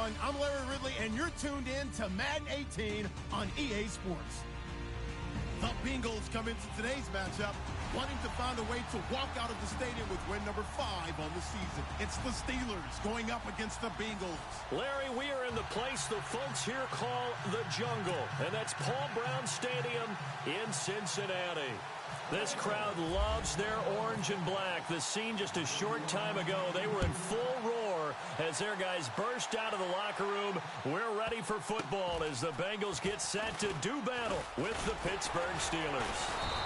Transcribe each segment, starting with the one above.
everyone. I'm Larry Ridley, and you're tuned in to Madden 18 on EA Sports. The Bengals come into today's matchup wanting to find a way to walk out of the stadium with win number 5 on the season. It's the Steelers going up against the Bengals. Larry, we are in the place the folks here call the Jungle, and that's Paul Brown Stadium in Cincinnati. This crowd loves their orange and black. The scene just a short time ago, they were in full roar as their guys burst out of the locker room. We're ready for football as the Bengals get set to do battle with the Pittsburgh Steelers.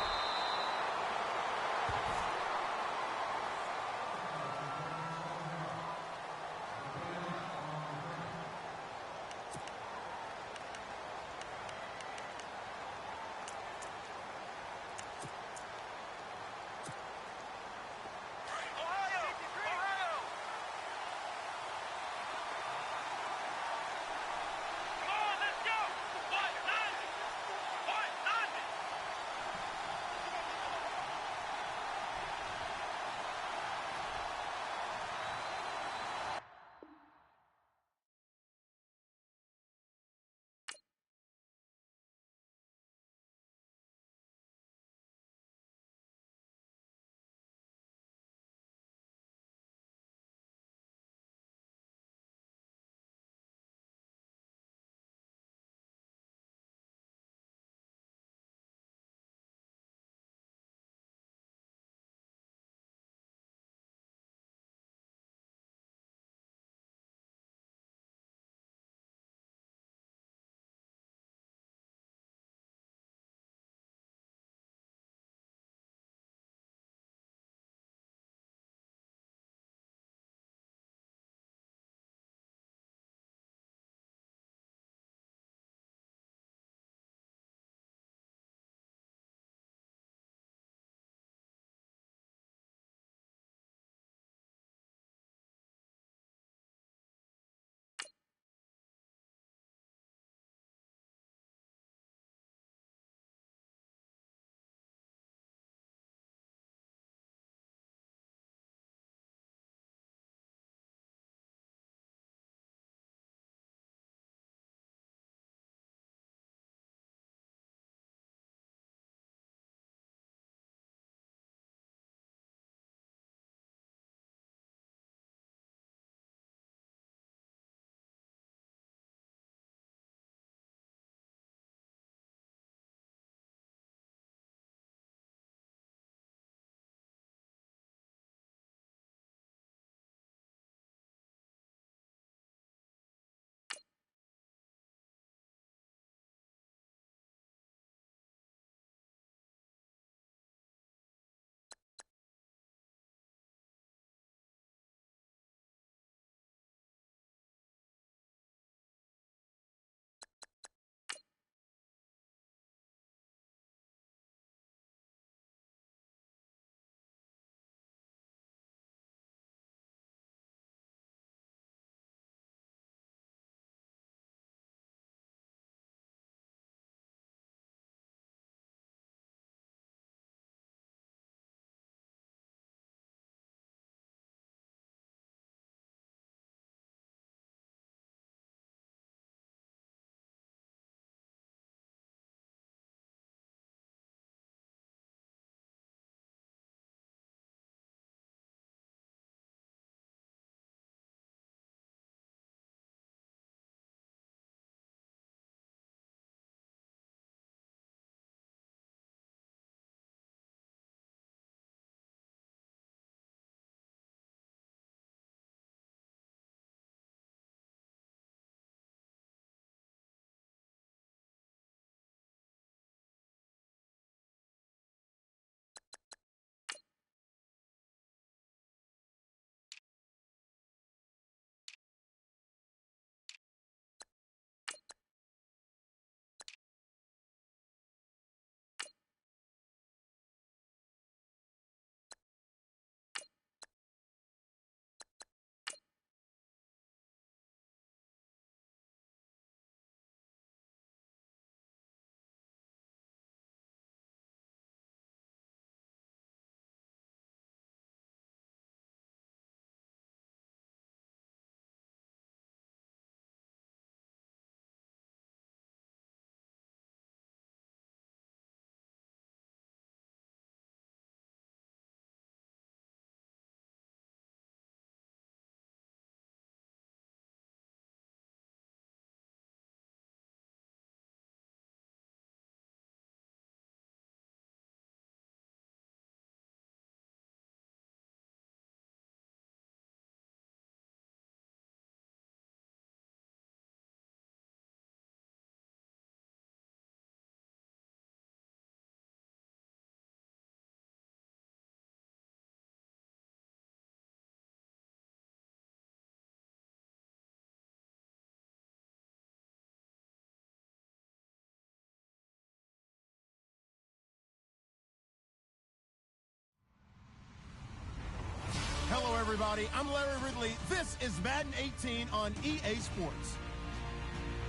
everybody? I'm Larry Ridley. This is Madden 18 on EA Sports.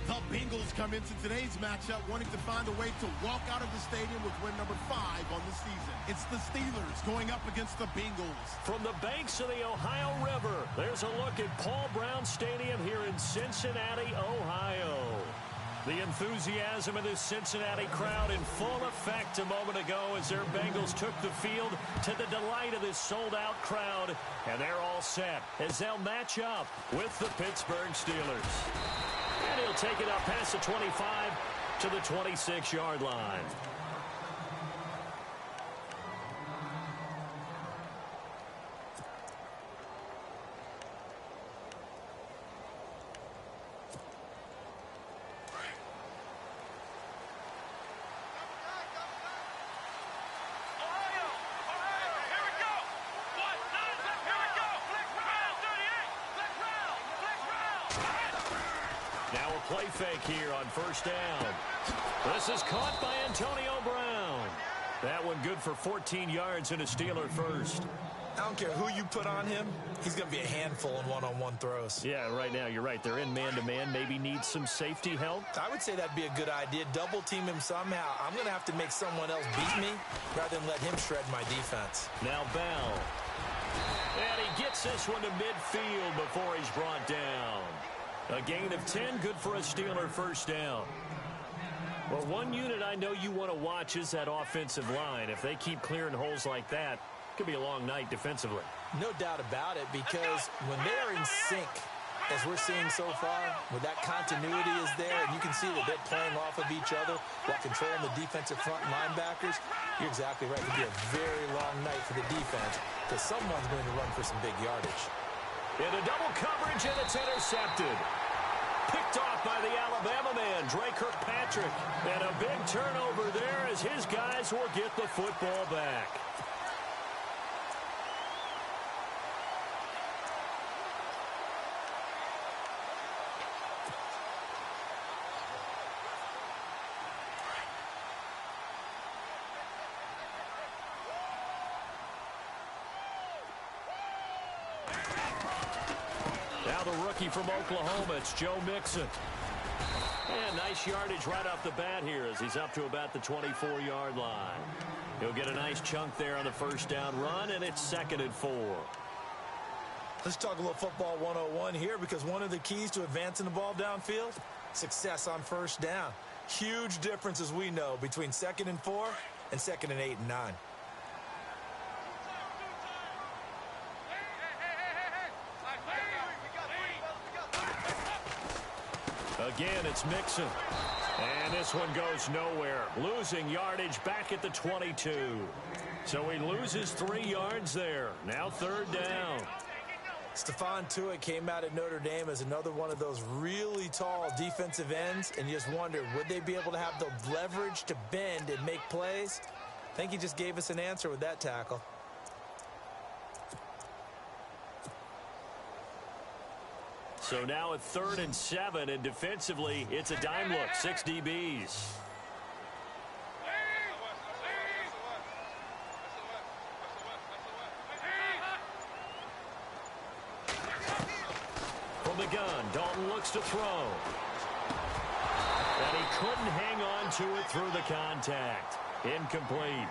The Bengals come into today's matchup wanting to find a way to walk out of the stadium with win number 5 on the season. It's the Steelers going up against the Bengals. From the banks of the Ohio River, there's a look at Paul Brown Stadium here in Cincinnati, Ohio. The enthusiasm of this Cincinnati crowd in full effect a moment ago as their Bengals took the field to the delight of this sold-out crowd. And they're all set as they'll match up with the Pittsburgh Steelers. And he'll take it up past the 25 to the 26-yard line. Now a play fake here on first down. This is caught by Antonio Brown. That one good for 14 yards and a Steeler first. I don't care who you put on him. He's going to be a handful in one-on-one throws. Yeah, right now you're right. They're in man-to-man. Maybe need some safety help. I would say that'd be a good idea. Double team him somehow. I'm going to have to make someone else beat me rather than let him shred my defense. Now Bell. And he gets this one to midfield before he's brought down. A gain of 10, good for a Steeler first down. Well, one unit I know you want to watch is that offensive line. If they keep clearing holes like that, it could be a long night defensively. No doubt about it, because when they are in sync, as we're seeing so far, where that continuity is there, and you can see that they're playing off of each other while controlling the defensive front linebackers, you're exactly right. It could be a very long night for the defense, because someone's going to run for some big yardage. Into double coverage, and it's intercepted. Picked off by the Alabama man, Dre Kirkpatrick. And a big turnover there as his guys will get the football back. Now the rookie from Oklahoma, it's Joe Mixon. And nice yardage right off the bat here as he's up to about the 24-yard line. He'll get a nice chunk there on the first down run, and it's 2nd and 4. Let's talk a little football 101 here, because one of the keys to advancing the ball downfield, success on first down. Huge difference, as we know, between 2nd and 4 and 2nd and 8 and 9. Again, it's Mixon. And this one goes nowhere. Losing yardage back at the 22. So he loses 3 yards there. Now 3rd down. Stephon Tuitt came out at Notre Dame as another one of those really tall defensive ends, and you just wonder, would they be able to have the leverage to bend and make plays? I think he just gave us an answer with that tackle. So now at 3rd and 7, and defensively, it's a dime look, 6 DBs. From the gun, Dalton looks to throw. And he couldn't hang on to it through the contact. Incomplete.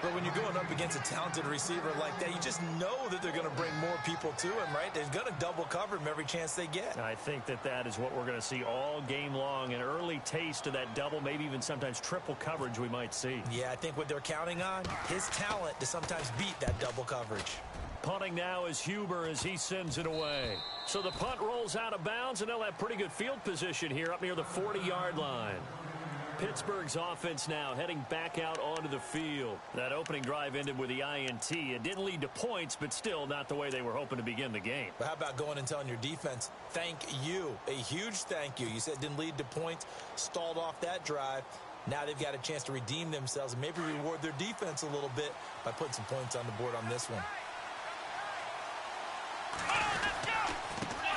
But when you're going up against a talented receiver like that, you just know that they're going to bring more people to him, right? They're going to double cover him every chance they get. I think that is what we're going to see all game long. An early taste of that double, maybe even sometimes triple coverage we might see. Yeah, I think what they're counting on, his talent to sometimes beat that double coverage. Punting now is Huber as he sends it away. So the punt rolls out of bounds, and they'll have pretty good field position here up near the 40-yard line. Pittsburgh's offense now heading back out onto the field. That opening drive ended with the INT. It didn't lead to points, but still not the way they were hoping to begin the game. But how about going and telling your defense, thank you, a huge thank you. You said it didn't lead to points, stalled off that drive. Now they've got a chance to redeem themselves and maybe reward their defense a little bit by putting some points on the board on this one.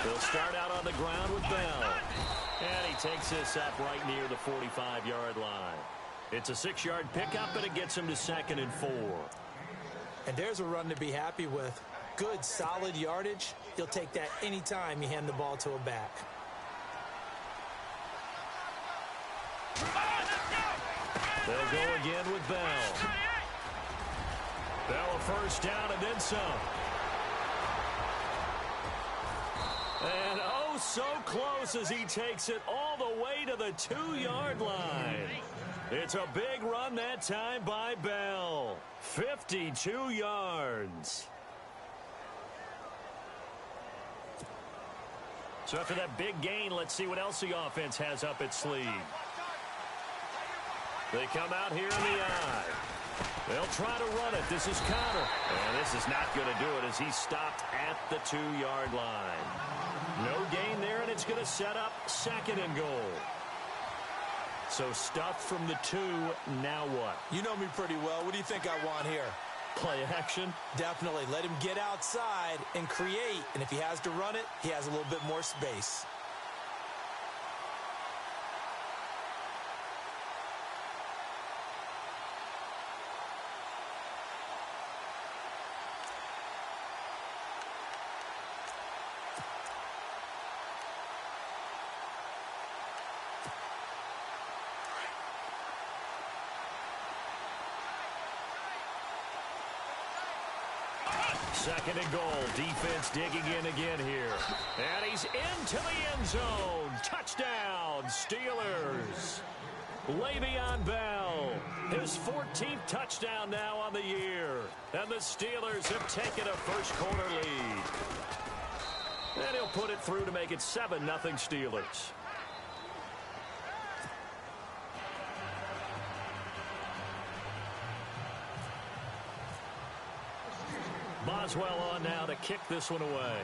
They'll start out on the ground with Bell. And he takes this up right near the 45-yard line. It's a 6-yard pickup, and it gets him to 2nd and 4. And there's a run to be happy with. good, solid yardage, he'll take that anytime you hand the ball to a back. They'll go again with Bell. Bell a first down and then some. And oh, so close as he takes it all the way to the 2-yard line. It's a big run that time by Bell. 52 yards. So after that big gain, let's see what else the offense has up its sleeve. They come out here in the eye. They'll try to run it. This is Connor. And this is not going to do it as he's stopped at the 2-yard line. No gain there, and it's going to set up 2nd and goal. So stuff from the 2, now what? You know me pretty well. What do you think I want here? Play action? Definitely. Let him get outside and create. And if he has to run it, he has a little bit more space. Second and goal. Defense digging in again here. And he's into the end zone. Touchdown, Steelers. Le'Veon Bell, his 14th touchdown now on the year. And the Steelers have taken a first-quarter lead. And he'll put it through to make it 7-0 Steelers. Boswell on now to kick this one away.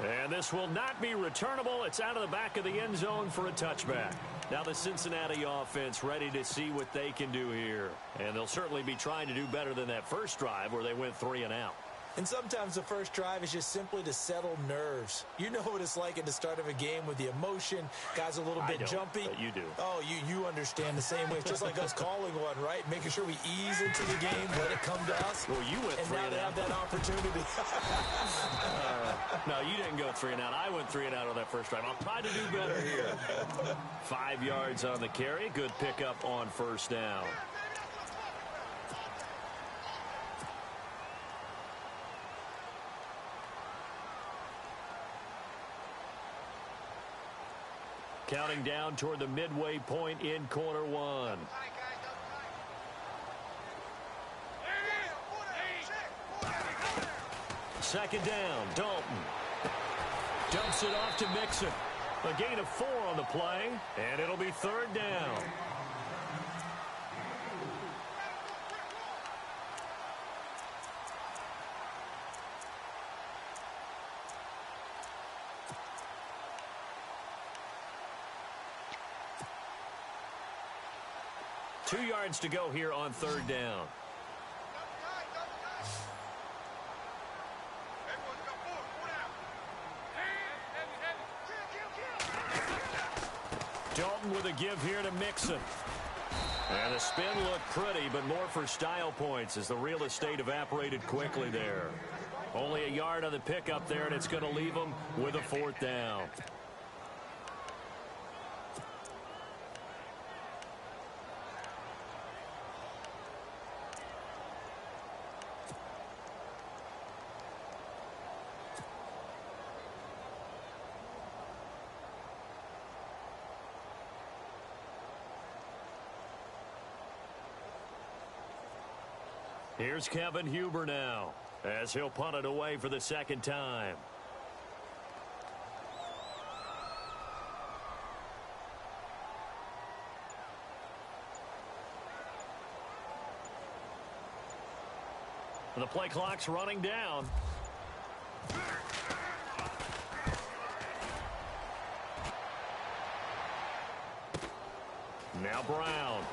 And this will not be returnable. It's out of the back of the end zone for a touchback. Now the Cincinnati offense ready to see what they can do here. And they'll certainly be trying to do better than that first drive where they went 3 and out. And sometimes the first drive is just simply to settle nerves. You know what it's like at the start of a game with the emotion. Guys a little bit jumpy. But you do. Oh, you understand the same way. It's just like us calling one, right? Making sure we ease into the game, let it come to us. Well, you went 3 and out. And now they have that opportunity. No, you didn't go 3 and out. I went 3 and out on that first drive. I'll try to do better here. 5 yards on the carry. Good pickup on first down. Counting down toward the midway point in quarter one. Second down, Dalton. Dumps it off to Mixon. A gain of 4 on the play, and it'll be 3rd down. Two yards to go here on 3rd down. Dalton with a give here to Mixon. And the spin looked pretty, but more for style points as the real estate evaporated quickly there. Only a yard on the pickup there, and it's going to leave them with a 4th down. Here's Kevin Huber now as he'll punt it away for the 2nd time. And the play clock's running down. Now Brown.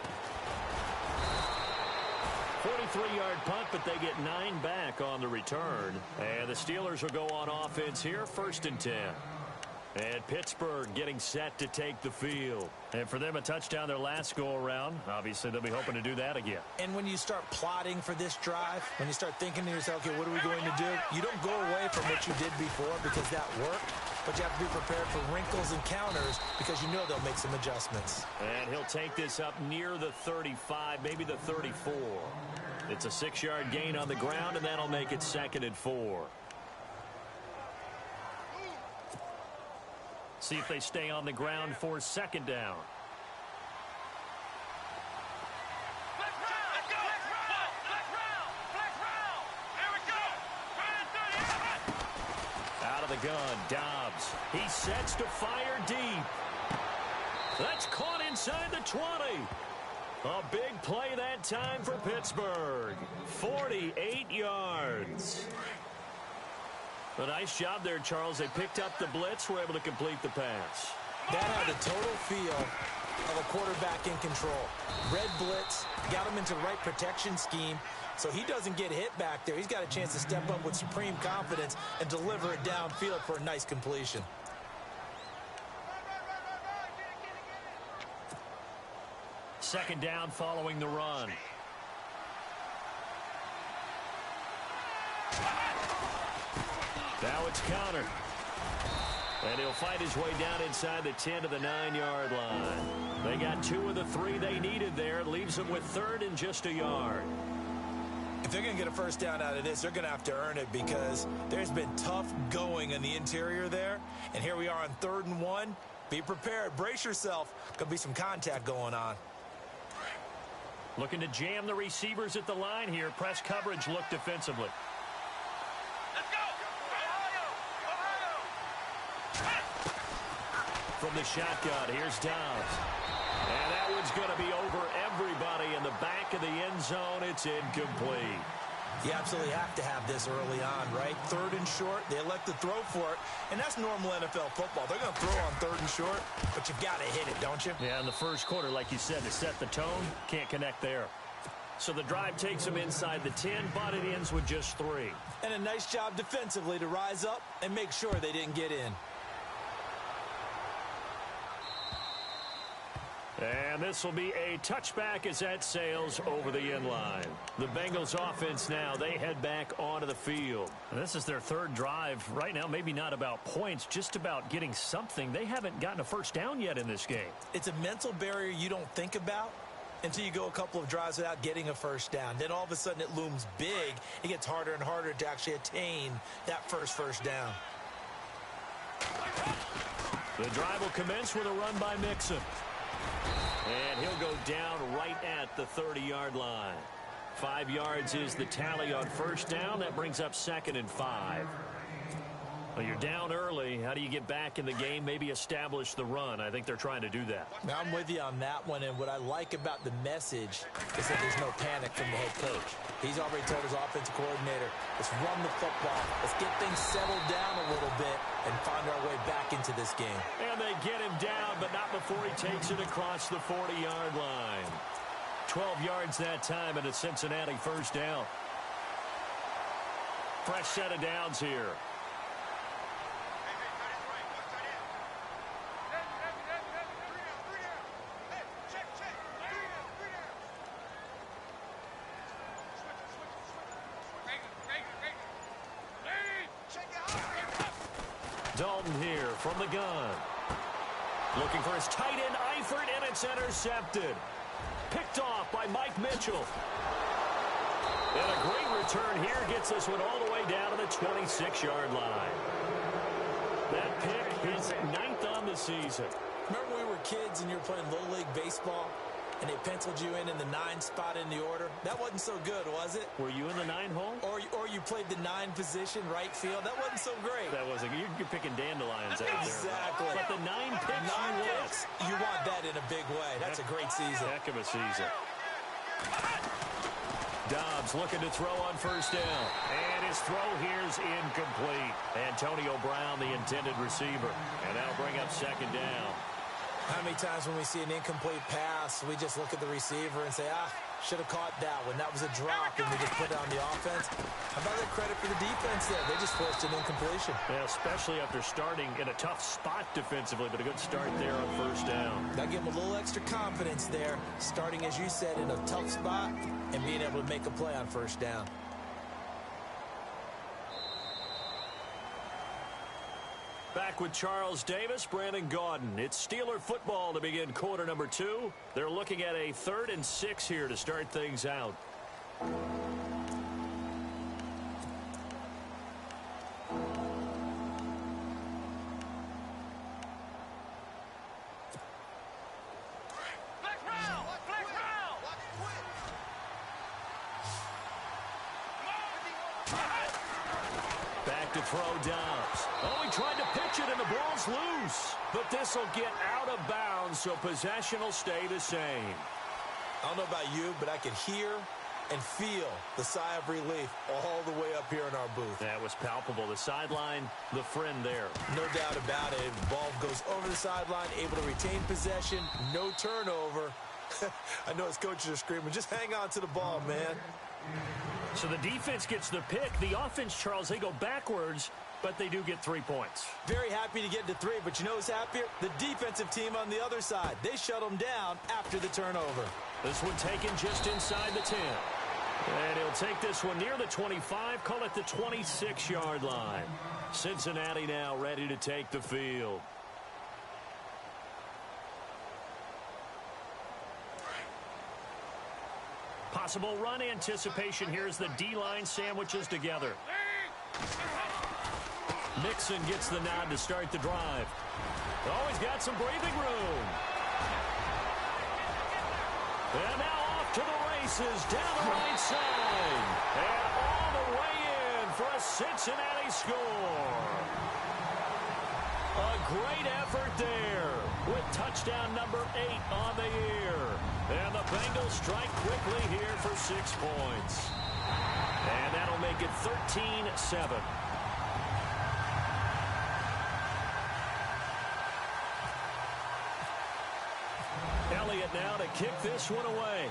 43-yard punt, but they get 9 back on the return. And the Steelers will go on offense here, 1st and 10. And Pittsburgh getting set to take the field. And for them, a touchdown their last go-around. Obviously, they'll be hoping to do that again. And when you start plotting for this drive, when you start thinking to yourself, okay, what are we going to do? You don't go away from what you did before because that worked. But you have to be prepared for wrinkles and counters because you know they'll make some adjustments. And he'll take this up near the 35, maybe the 34. It's a 6-yard gain on the ground, and that'll make it 2nd and 4. See if they stay on the ground for 2nd down. Out of the gun, Dobbs. He sets to fire deep. That's caught inside the 20. A big play that time for Pittsburgh. 48 yards. A nice job there, Charles. They picked up the blitz, were able to complete the pass. That had the total feel of a quarterback in control. Red blitz, got him into the right protection scheme, so he doesn't get hit back there. He's got a chance to step up with supreme confidence and deliver it downfield for a nice completion. Second down following the run. Now it's countered. And he'll fight his way down inside the 10 to the 9-yard line. They got 2 of the 3 they needed there. It leaves them with 3rd and just a yard. If they're going to get a first down out of this, they're going to have to earn it because there's been tough going in the interior there. And here we are on 3rd and 1. Be prepared. Brace yourself. Could be some contact going on. Looking to jam the receivers at the line here. Press coverage look defensively. From the shotgun, here's Dobbs. And that one's going to be over everybody in the back of the end zone. It's incomplete. You absolutely have to have this early on, right? 3rd and short, they elect to throw for it, and that's normal NFL football. They're going to throw on 3rd and short, but you've got to hit it, don't you? Yeah, in the first quarter, like you said, to set the tone, can't connect there. So the drive takes them inside the 10, but it ends with just 3. And a nice job defensively to rise up and make sure they didn't get in. And this will be a touchback as that sails over the end line. The Bengals offense now, they head back onto the field. And this is their 3rd drive. Right now, maybe not about points, just about getting something. They haven't gotten a first down yet in this game. It's a mental barrier you don't think about until you go a couple of drives without getting a first down. Then all of a sudden it looms big. It gets harder and harder to actually attain that first down. The drive will commence with a run by Mixon. And he'll go down right at the 30-yard line. 5 yards is the tally on first down. That brings up 2nd and 5. Well, you're down early. How do you get back in the game? Maybe establish the run. I think they're trying to do that. Now, I'm with you on that one, and what I like about the message is that there's no panic from the head coach. He's already told his offensive coordinator, let's run the football. Let's get things settled down a little bit and find our way back into this game. And they get him down, but not before he takes it across the 40-yard line. 12 yards that time, and a Cincinnati first down. Fresh set of downs here. Dalton here from the gun. Looking for his tight end, Eifert, and it's intercepted. Picked off by Mike Mitchell. And a great return here gets this one all the way down to the 26-yard line. That pick is 9th on the season. Remember when we were kids and you were playing Little League Baseball and they penciled you in the 9 spot in the order? That wasn't so good, was it? Were you in the 9 hole? Or you played the 9 position, right field? That wasn't so great. That wasn't. You're picking dandelions out there. Exactly. But the 9 picks, you want that in a big way. That's a great season. Heck of a season. Dobbs looking to throw on first down. And his throw here's incomplete. Antonio Brown, the intended receiver. And that'll bring up 2nd down. How many times when we see an incomplete pass, we just look at the receiver and say, should have caught that one. That was a drop, and we just put it on the offense. How about that credit for the defense there? They just forced an incompletion. Yeah, especially after starting in a tough spot defensively, but a good start there on first down. That gave them a little extra confidence there, starting, as you said, in a tough spot and being able to make a play on first down. Back with Charles Davis, Brandon Gaudin. It's Steeler football to begin quarter number 2. They're looking at a 3rd and 6 here to start things out. Back to throw Dobbs. Oh, he tried to pitch it, and the ball's loose. But this will get out of bounds, so possession will stay the same. I don't know about you, but I can hear and feel the sigh of relief all the way up here in our booth. That was palpable. The sideline, the friend there. No doubt about it. The ball goes over the sideline, able to retain possession, no turnover. I know his coaches are screaming, just hang on to the ball, man. So the defense gets the pick. The offense, Charles, they go backwards, but they do get 3 points. Very happy to get to 3, but you know who's happier? The defensive team on the other side. They shut them down after the turnover. This one taken just inside the 10. And he'll take this one near the 25, call it the 26-yard line. Cincinnati now ready to take the field. Possible run anticipation here as the D-line sandwiches together. Mixon gets the nod to start the drive. Oh, he's got some breathing room. And now off to the races down the right side. And all the way in for a Cincinnati score. A great effort there with touchdown number 8 on the year. And the Bengals strike quickly here for 6 points. And that'll make it 13-7. Elliott now to kick this one away.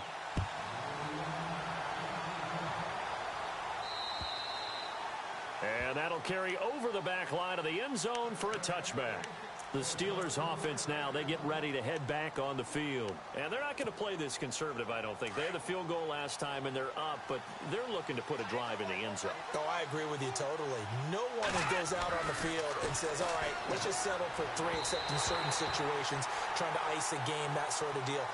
And that'll carry over the back line of the end zone for a touchback. The Steelers offense now, they get ready to head back on the field. And they're not going to play this conservative, I don't think. They had the field goal last time, and they're up, but they're looking to put a drive in the end zone. Oh, I agree with you totally. No one goes out on the field and says, all right, let's just settle for 3, except in certain situations, trying to ice a game, that sort of deal.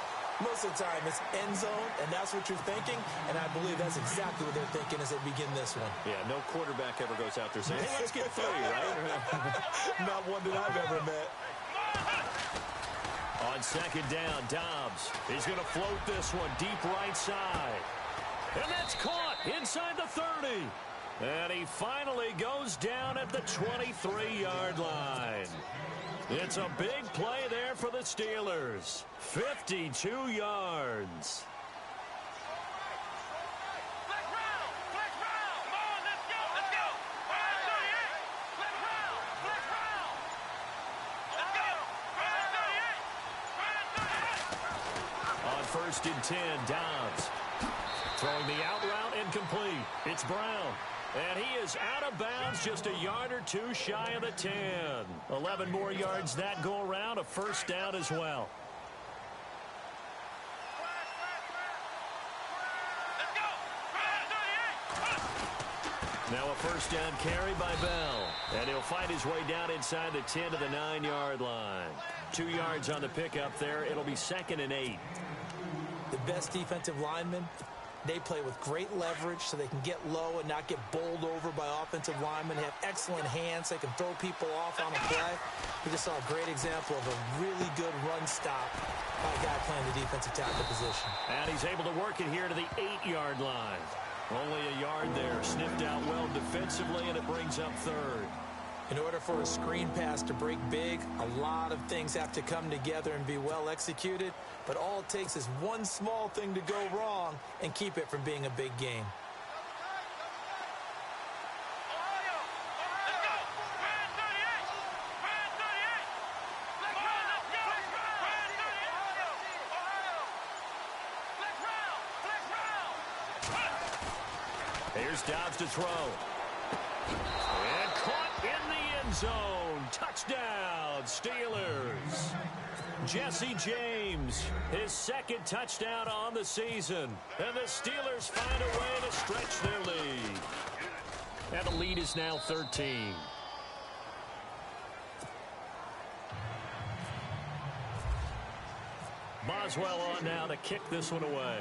Most of the time, it's end zone, and that's what you're thinking, and I believe that's exactly what they're thinking as they begin this one. Yeah, no quarterback ever goes out there saying, hey, let's get 3, right? Not one that I've ever met. On second down, Dobbs. He's going to float this one deep right side. And that's caught inside the 30. And he finally goes down at the 23-yard line. It's a big play there for the Steelers. 52 yards. On 1st and 10, Dobbs. Throwing the out route incomplete. It's Brown. And he is out of bounds just a yard or 2 shy of the 10. 11 more yards that go around, a first down as well. Now a first down carry by Bell. And he'll find his way down inside the 10 to the 9-yard line. 2 yards on the pickup there. It'll be 2nd and 8. The best defensive linemen, they play with great leverage so they can get low and not get bowled over by offensive linemen. They have excellent hands. They can throw people off on a play. We just saw a great example of a really good run stop by a guy playing the defensive tackle position. And he's able to work it here to the 8-yard line. Only a yard there. Sniffed out well defensively, and it brings up 3rd. In order for a screen pass to break big, a lot of things have to come together and be well executed. But all it takes is one small thing to go wrong and keep it from being a big game. Here's Dobbs to throw. And caught in the end zone. Touchdown, Steelers. Jesse James, his second touchdown on the season. And the Steelers find a way to stretch their lead. And the lead is now 13. Boswell on now to kick this one away.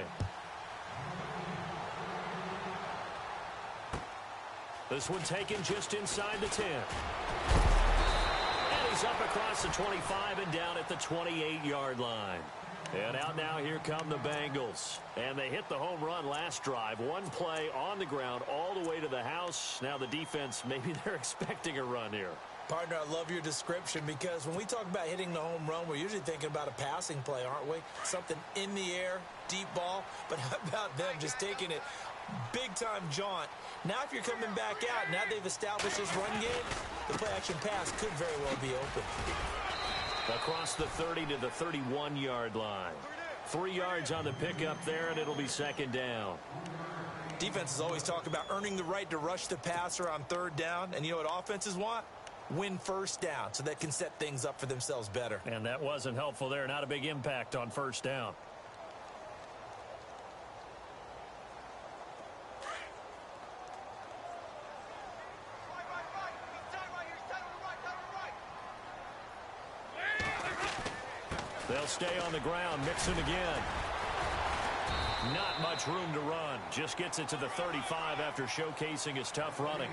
This one taken just inside the 10. And he's up across the 25 and down at the 28-yard line. And out now, here come the Bengals. And they hit the home run last drive. One play on the ground all the way to the house. Now the defense, maybe they're expecting a run here. Partner, I love your description because when we talk about hitting the home run, we're usually thinking about a passing play, aren't we? Something in the air, deep ball. But how about them just taking it big-time jaunt? Now if you're coming back out, now they've established this run game, the play-action pass could very well be open. Across the 30 to the 31-yard line. 3 yards on the pickup there, and it'll be second down. Defenses always talk about earning the right to rush the passer on third down. And you know what offenses want? Win first down so they can set things up for themselves better. And that wasn't helpful there. Not a big impact on first down. They'll stay on the ground. Mixon again. Not much room to run. Just gets it to the 35 after showcasing his tough running.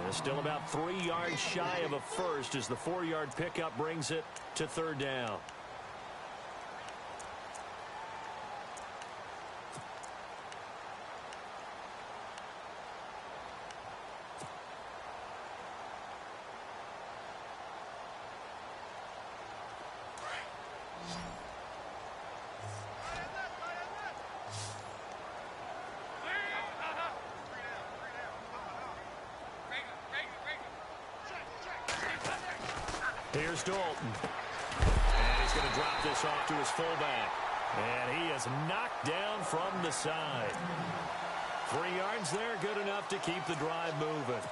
And still about 3 yards shy of a first as the 4-yard pickup brings it to third down. Here's Dalton. And he's going to drop this off to his fullback. And he is knocked down from the side. 3 yards there, good enough to keep the drive moving.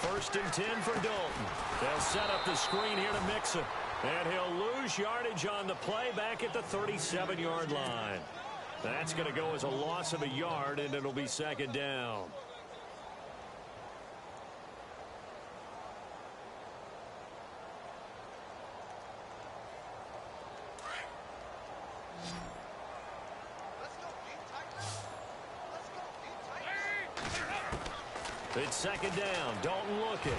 First and 10 for Dalton. They'll set up the screen here to Mixon. And he'll lose yardage on the play back at the 37-yard line. That's going to go as a loss of a yard, and it'll be second down. It's second down. Dalton looking.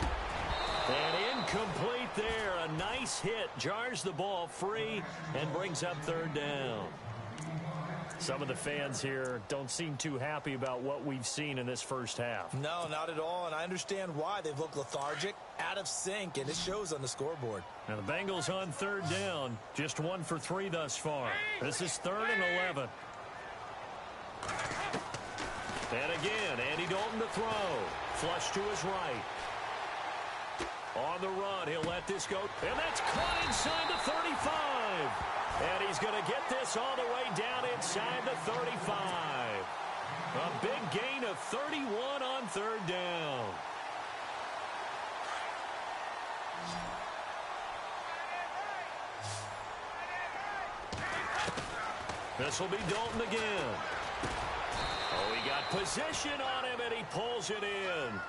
And incomplete there. A nice hit. Jars the ball free and brings up third down. Some of the fans here don't seem too happy about what we've seen in this first half. No, not at all. And I understand why. They've looked lethargic, out of sync, and it shows on the scoreboard. Now the Bengals on third down. Just 1 for 3 thus far. This is 3rd and 11. And again, Andy Dalton to throw. Flush to his right. On the run, he'll let this go. And that's caught inside the 35. And he's going to get this all the way down inside the 35. A big gain of 31 on third down. This will be Dalton again. Oh, he got position on him, and he pulls it in.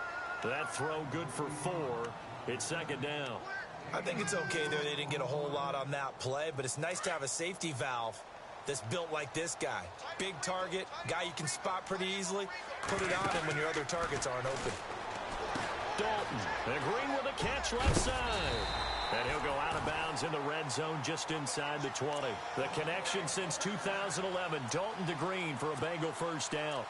That throw good for 4. It's second down. I think it's okay there. They didn't get a whole lot on that play, but it's nice to have a safety valve that's built like this guy. Big target, guy you can spot pretty easily. Put it on him when your other targets aren't open. Dalton agreeing with a catch left side. And he'll go out of bounds in the red zone just inside the 20. The connection since 2011. Dalton to Green for a Bengal first down.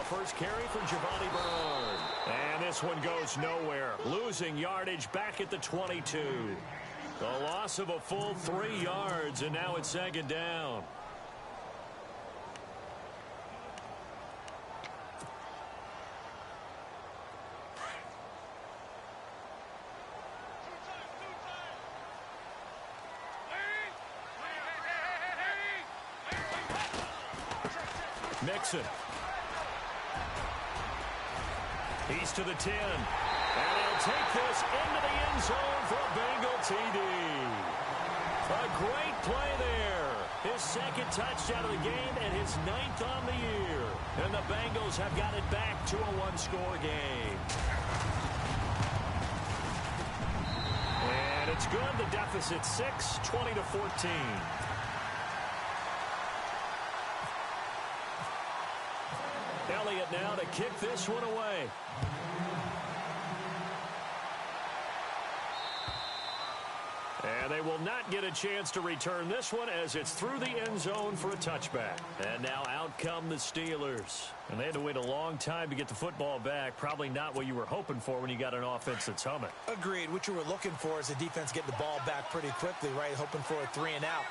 first carry for Giovanni Bernard. And this one goes nowhere. Losing yardage back at the 22. A loss of a full 3 yards, and now it's second down. Mixon. He's to the 10. And he'll take this into the end zone for a Bengal TD. A great play there. His second touchdown of the game and his 9th on the year. And the Bengals have got it back to a one-score game. And it's good. The deficit 6, 20-14. Elliott now to kick this one away. And they will not get a chance to return this one as it's through the end zone for a touchback. And now out come the Steelers. And they had to wait a long time to get the football back. Probably not what you were hoping for when you got an offense that's humming. Agreed. What you were looking for is the defense getting the ball back pretty quickly, right? Hoping for a 3 and out.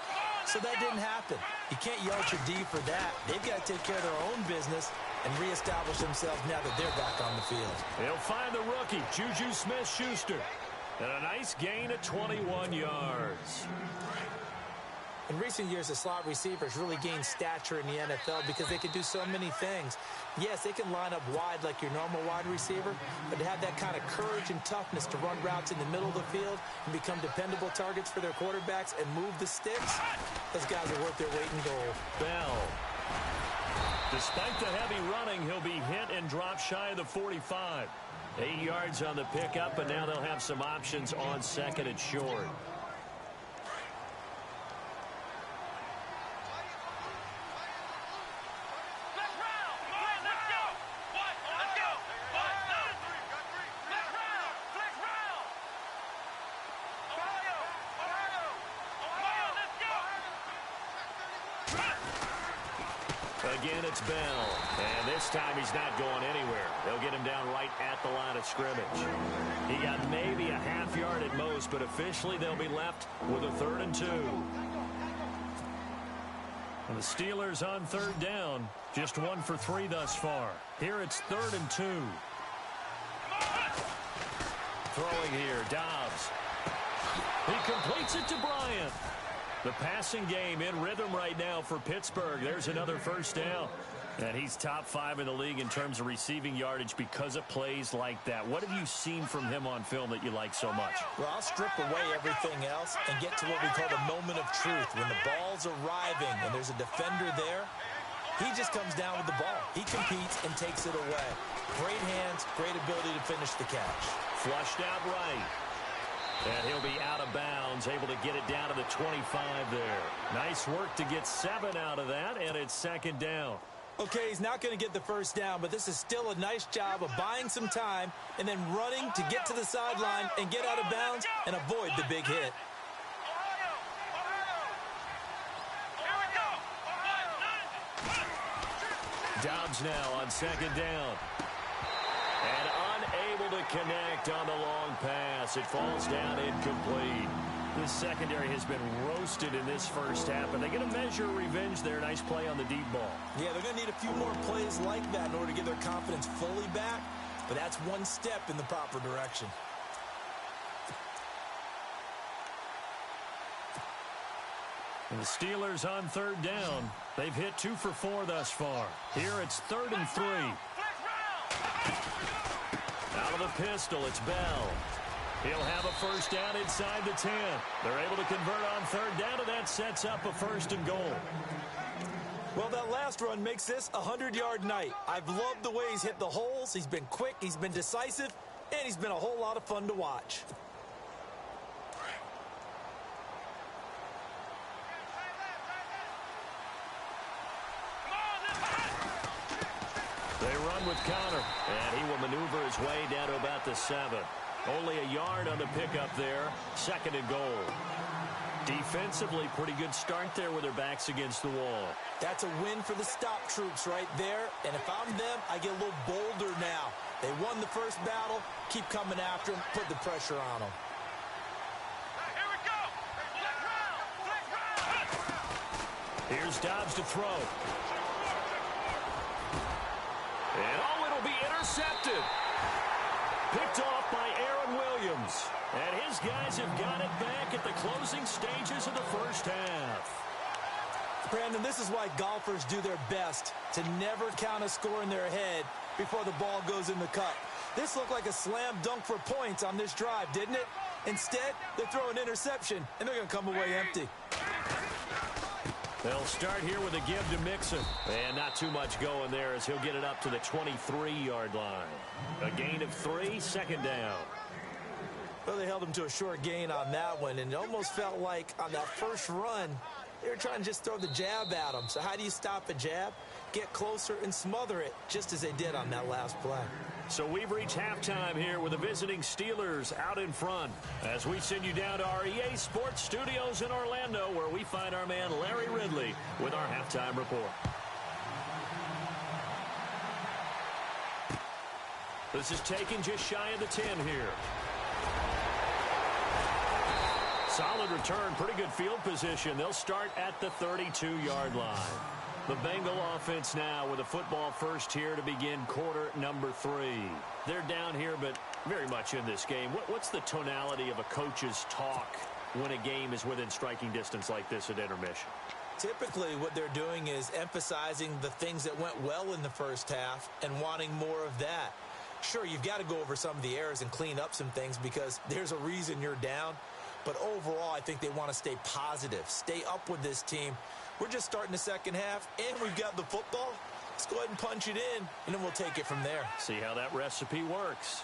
So that didn't happen. You can't yell at your D for that. They've got to take care of their own business and reestablish themselves now that they're back on the field. They'll find the rookie, Juju Smith-Schuster. And a nice gain of 21 yards. In recent years, the slot receivers really gained stature in the NFL because they can do so many things. Yes, they can line up wide like your normal wide receiver, but to have that kind of courage and toughness to run routes in the middle of the field and become dependable targets for their quarterbacks and move the sticks, those guys are worth their weight in gold. Bell. Despite the heavy running, he'll be hit and drop shy of the 45. 8 yards on the pickup, and now they'll have some options on second and short. Again, it's Bell. And this time he's not going anywhere. They'll get him down right at the line of scrimmage. He got maybe a half yard at most, but officially they'll be left with a 3rd and 2. And the Steelers on 3rd down. Just 1 for 3 thus far. Here it's 3rd and 2. Throwing here, Dobbs. He completes it to Bryant. The passing game in rhythm right now for Pittsburgh. There's another first down. And he's top 5 in the league in terms of receiving yardage because of plays like that. What have you seen from him on film that you like so much? Well, I'll strip away everything else and get to what we call the moment of truth. When the ball's arriving and there's a defender there, he just comes down with the ball. He competes and takes it away. Great hands, great ability to finish the catch. Flushed out right. And he'll be out of bounds, able to get it down to the 25 there. Nice work to get 7 out of that, and it's second down. Okay, he's not going to get the first down, but this is still a nice job of buying some time and then running to get to the sideline and get out of bounds and avoid the big hit. Dobbs now on second down. And unable to connect on the long pass. It falls down incomplete. This secondary has been roasted in this first half, and they're going to measure revenge there. Nice play on the deep ball. Yeah, they're going to need a few more plays like that in order to get their confidence fully back, but that's one step in the proper direction. And the Steelers on 3rd down. They've hit 2 for 4 thus far. Here it's 3rd and 3. Out of the pistol, it's Bell. He'll have a first down inside the 10. They're able to convert on 3rd down, and that sets up a 1st and goal. Well, that last run makes this a 100-yard night. I've loved the way he's hit the holes. He's been quick, he's been decisive, and he's been a whole lot of fun to watch. They run with Connor, and he will maneuver his way down to about the 7. Only a yard on the pickup there. 2nd and goal. Defensively, pretty good start there with their backs against the wall. That's a win for the stop troops right there. And if I'm them, I get a little bolder now. They won the first battle. Keep coming after them. Put the pressure on them. Here we go. Here's Dobbs to throw. And it'll be intercepted. Picked off by Aaron Williams. And his guys have got it back at the closing stages of the first half. Brandon, this is why golfers do their best to never count a score in their head before the ball goes in the cup. This looked like a slam dunk for points on this drive, didn't it? Instead, they throw an interception, and they're going to come away empty. They'll start here with a give to Mixon. And not too much going there as he'll get it up to the 23-yard line. A gain of 3, second down. Well, they held him to a short gain on that one, and it almost felt like on that first run, they were trying to just throw the jab at him. So how do you stop a jab? Get closer and smother it, just as they did on that last play. So we've reached halftime here with the visiting Steelers out in front as we send you down to our EA Sports Studios in Orlando, where we find our man Larry Ridley with our halftime report. This is taken just shy of the 10 here. Solid return, pretty good field position. They'll start at the 32-yard line. The Bengal offense now with a football first here to begin quarter number 3. They're down here, but very much in this game. What's the tonality of a coach's talk when a game is within striking distance like this at intermission? Typically, what they're doing is emphasizing the things that went well in the first half and wanting more of that. Sure, you've got to go over some of the errors and clean up some things because there's a reason you're down. But overall, I think they want to stay positive, stay up with this team. We're just starting the second half, and we've got the football. Let's go ahead and punch it in, and then we'll take it from there. See how that recipe works.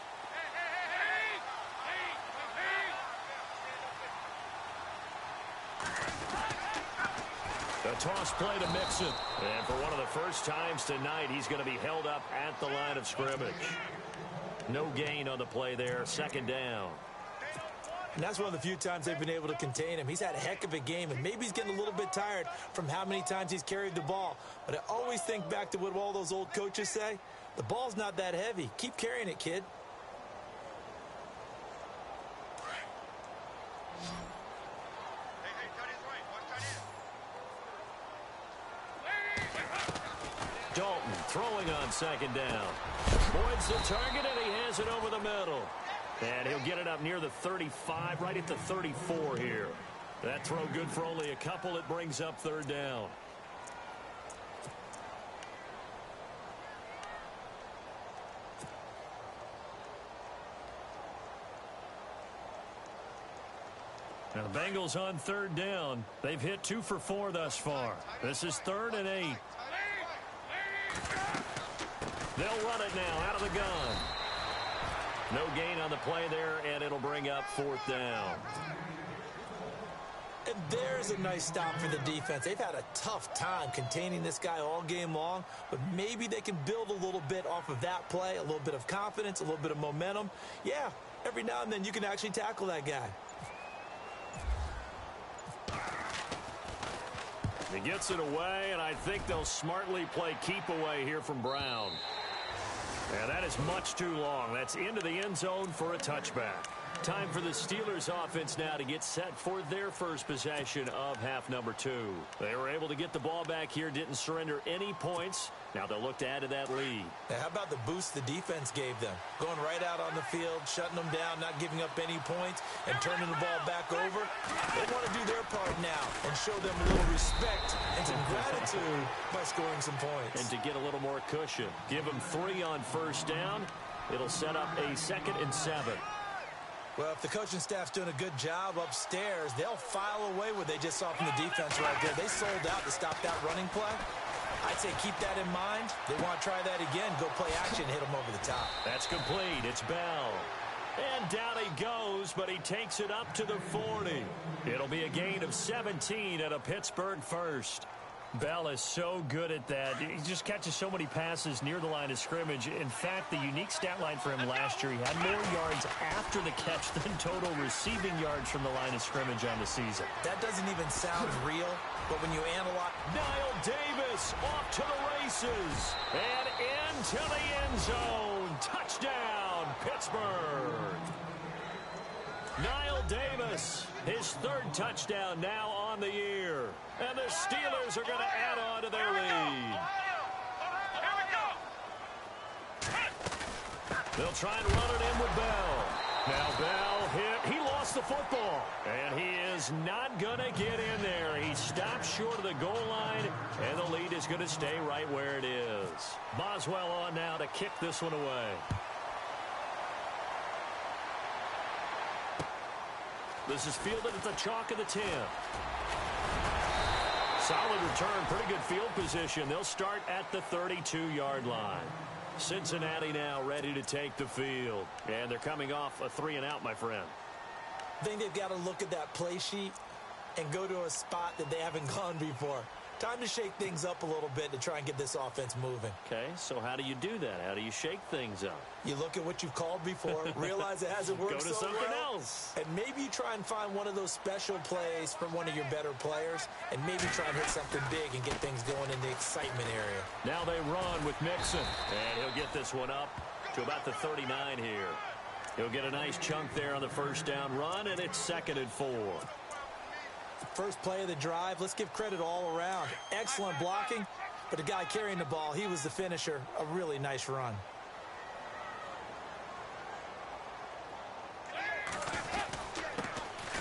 A toss play to Mixon. And for one of the first times tonight, he's going to be held up at the line of scrimmage. No gain on the play there, second down. And that's one of the few times they've been able to contain him. He's had a heck of a game, and maybe he's getting a little bit tired from how many times he's carried the ball. But I always think back to what all those old coaches say. The ball's not that heavy. Keep carrying it, kid. Dalton throwing on second down. Boyd's the target, and he has it over the middle. And he'll get it up near the 35, right at the 34 here. That throw good for only a couple. It brings up third down. Now the Bengals on third down. They've hit 2 for 4 thus far. This is 3rd and 8. They'll run it now out of the gun. No gain on the play there, and it'll bring up 4th down. And there's a nice stop for the defense. They've had a tough time containing this guy all game long, but maybe they can build a little bit off of that play, a little bit of confidence, a little bit of momentum. Yeah, every now and then you can actually tackle that guy. He gets it away, and I think they'll smartly play keep away here from Brown. Yeah, that is much too long. That's into the end zone for a touchback. Time for the Steelers offense now to get set for their first possession of half number 2. They were able to get the ball back here, didn't surrender any points. Now they'll look to add to that lead. Now, how about the boost the defense gave them? Going right out on the field, shutting them down, not giving up any points, and turning the ball back over. They want to do their part now and show them a little respect and some gratitude by scoring some points. And to get a little more cushion. Give them 3 on first down. It'll set up a 2nd and 7. Well, if the coaching staff's doing a good job upstairs, they'll file away what they just saw from the defense right there. They sold out to stop that running play. I'd say keep that in mind. They want to try that again. Go play action, hit them over the top. That's complete. It's Bell. And down he goes, but he takes it up to the 40. It'll be a gain of 17 at a Pittsburgh first. Bell is so good at that. He just catches so many passes near the line of scrimmage. In fact, the unique stat line for him last year, he had more yards after the catch than total receiving yards from the line of scrimmage on the season. That doesn't even sound real, but when you analyze... Niall Davis off to the races and into the end zone. Touchdown, Pittsburgh. Niall Davis, his third touchdown now on the year. And the Steelers are going to add on to their lead. They'll try and run it in with Bell. Now Bell hit. He lost the football. And he is not going to get in there. He stopped short of the goal line, and the lead is going to stay right where it is. Boswell on now to kick this one away. This is fielded at the chalk of the 10. Solid return, pretty good field position. They'll start at the 32-yard line. Cincinnati now ready to take the field. And they're coming off a 3-and-out, my friend. I think they've got to look at that play sheet and go to a spot that they haven't gone before. Time to shake things up a little bit to try and get this offense moving. Okay, so how do you do that? How do you shake things up? You look at what you've called before, realize it hasn't worked Go to something well, else. and maybe you try and find one of those special plays from one of your better players, and maybe try and hit something big and get things going in the excitement area. Now they run with Mixon, and he'll get this one up to about the 39 here. He'll get a nice chunk there on the first down run, and it's 2nd and 4. First play of the drive, let's give credit all around. Excellent blocking, but the guy carrying the ball, he was the finisher. A really nice run.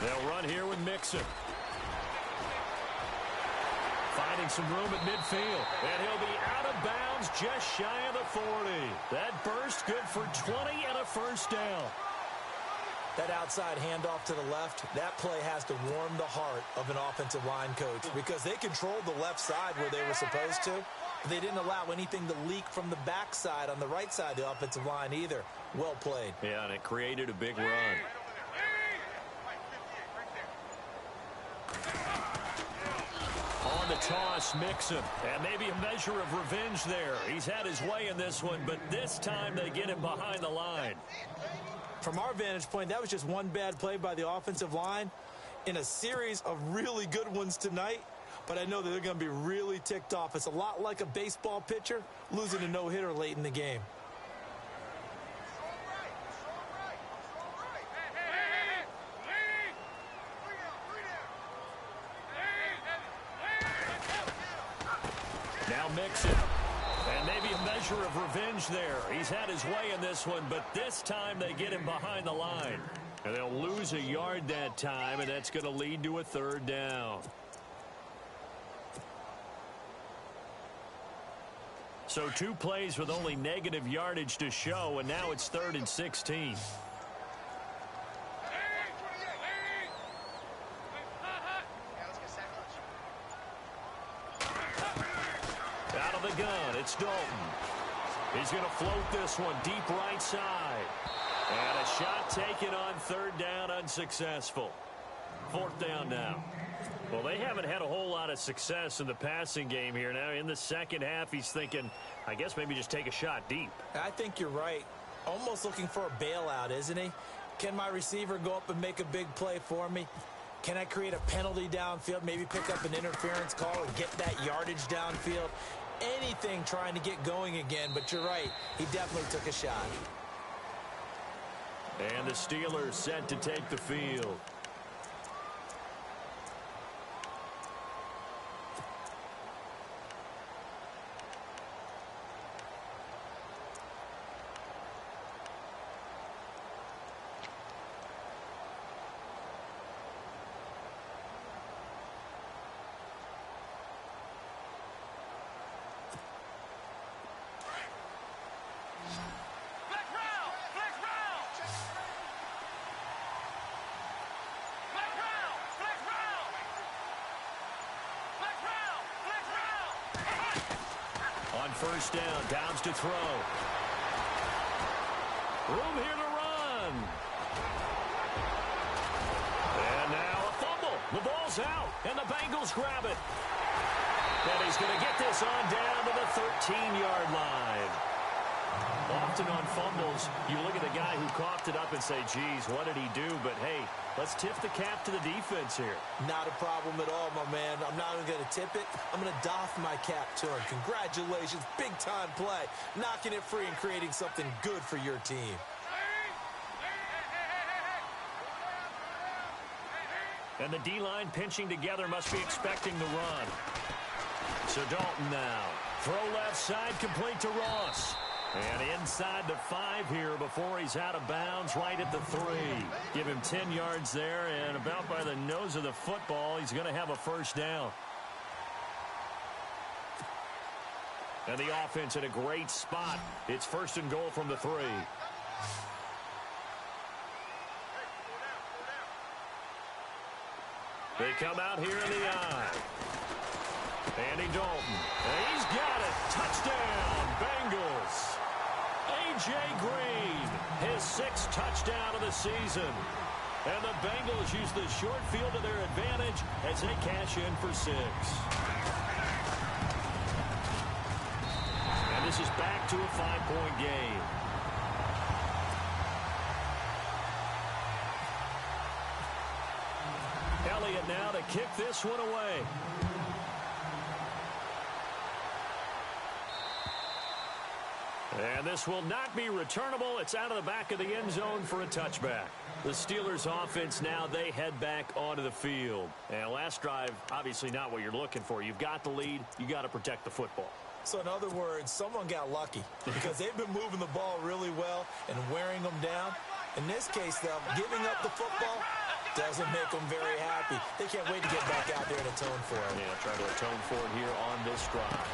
They'll run here with Mixon. Finding some room at midfield. And he'll be out of bounds just shy of the 40. That burst good for 20 and a first down. That outside handoff to the left, that play has to warm the heart of an offensive line coach because they controlled the left side where they were supposed to. But they didn't allow anything to leak from the backside on the right side of the offensive line either. Well played. Yeah, and it created a big run. On the toss, Mixon. And maybe a measure of revenge there. He's had his way in this one, but this time they get him behind the line. From our vantage point, that was just one bad play by the offensive line in a series of really good ones tonight. But I know that they're going to be really ticked off. It's a lot like a baseball pitcher losing a no-hitter late in the game. Now Mixon. And maybe a measure of revenge there. He's had his way in this one, but this time they get him behind the line. And they'll lose a yard that time, and that's going to lead to a 3rd down. So 2 plays with only negative yardage to show, and now it's 3rd and 16. Out of the gun, it's Dalton. He's going to float this one deep right side. And a shot taken on 3rd down, unsuccessful. 4th down now. Well, they haven't had a whole lot of success in the passing game here. Now, in the second half, he's thinking, I guess maybe just take a shot deep. I think you're right. Almost looking for a bailout, isn't he? Can my receiver go up and make a big play for me? Can I create a penalty downfield, maybe pick up an interference call and get that yardage downfield? Anything trying to get going again, but you're right. He definitely took a shot. And the Steelers set to take the field. First down, Downs to throw. Room here to run. And now a fumble. The ball's out, and the Bengals grab it. And he's going to get this on down to the 13-yard line. Often on fumbles, you look at the guy who coughed it up and say, geez, what did he do? But, hey, let's tip the cap to the defense here. Not a problem at all, my man. I'm not even going to tip it. I'm going to doff my cap to him. Congratulations, big-time play. Knocking it free and creating something good for your team. And the D-line pinching together must be expecting the run. So Dalton now. Throw left side complete to Ross. And inside the 5 here before he's out of bounds right at the 3. Give him 10 yards there, and about by the nose of the football, he's going to have a first down. And the offense in a great spot. It's first and goal from the 3. They come out here in the eye. Andy Dalton. And he's got it. Touchdown, Bengals. A.J. Green, his 6th touchdown of the season. And the Bengals use the short field to their advantage as they cash in for 6. And this is back to a 5-point game. Elliott now to kick this one away. And this will not be returnable. It's out of the back of the end zone for a touchback. The Steelers offense now, they head back onto the field. And last drive, obviously not what you're looking for. You've got the lead. You got to protect the football. So in other words, someone got lucky because they've been moving the ball really well and wearing them down. In this case, though, giving up the football doesn't make them very happy. They can't wait to get back out there and atone for it. Yeah, try to atone for it here on this drive.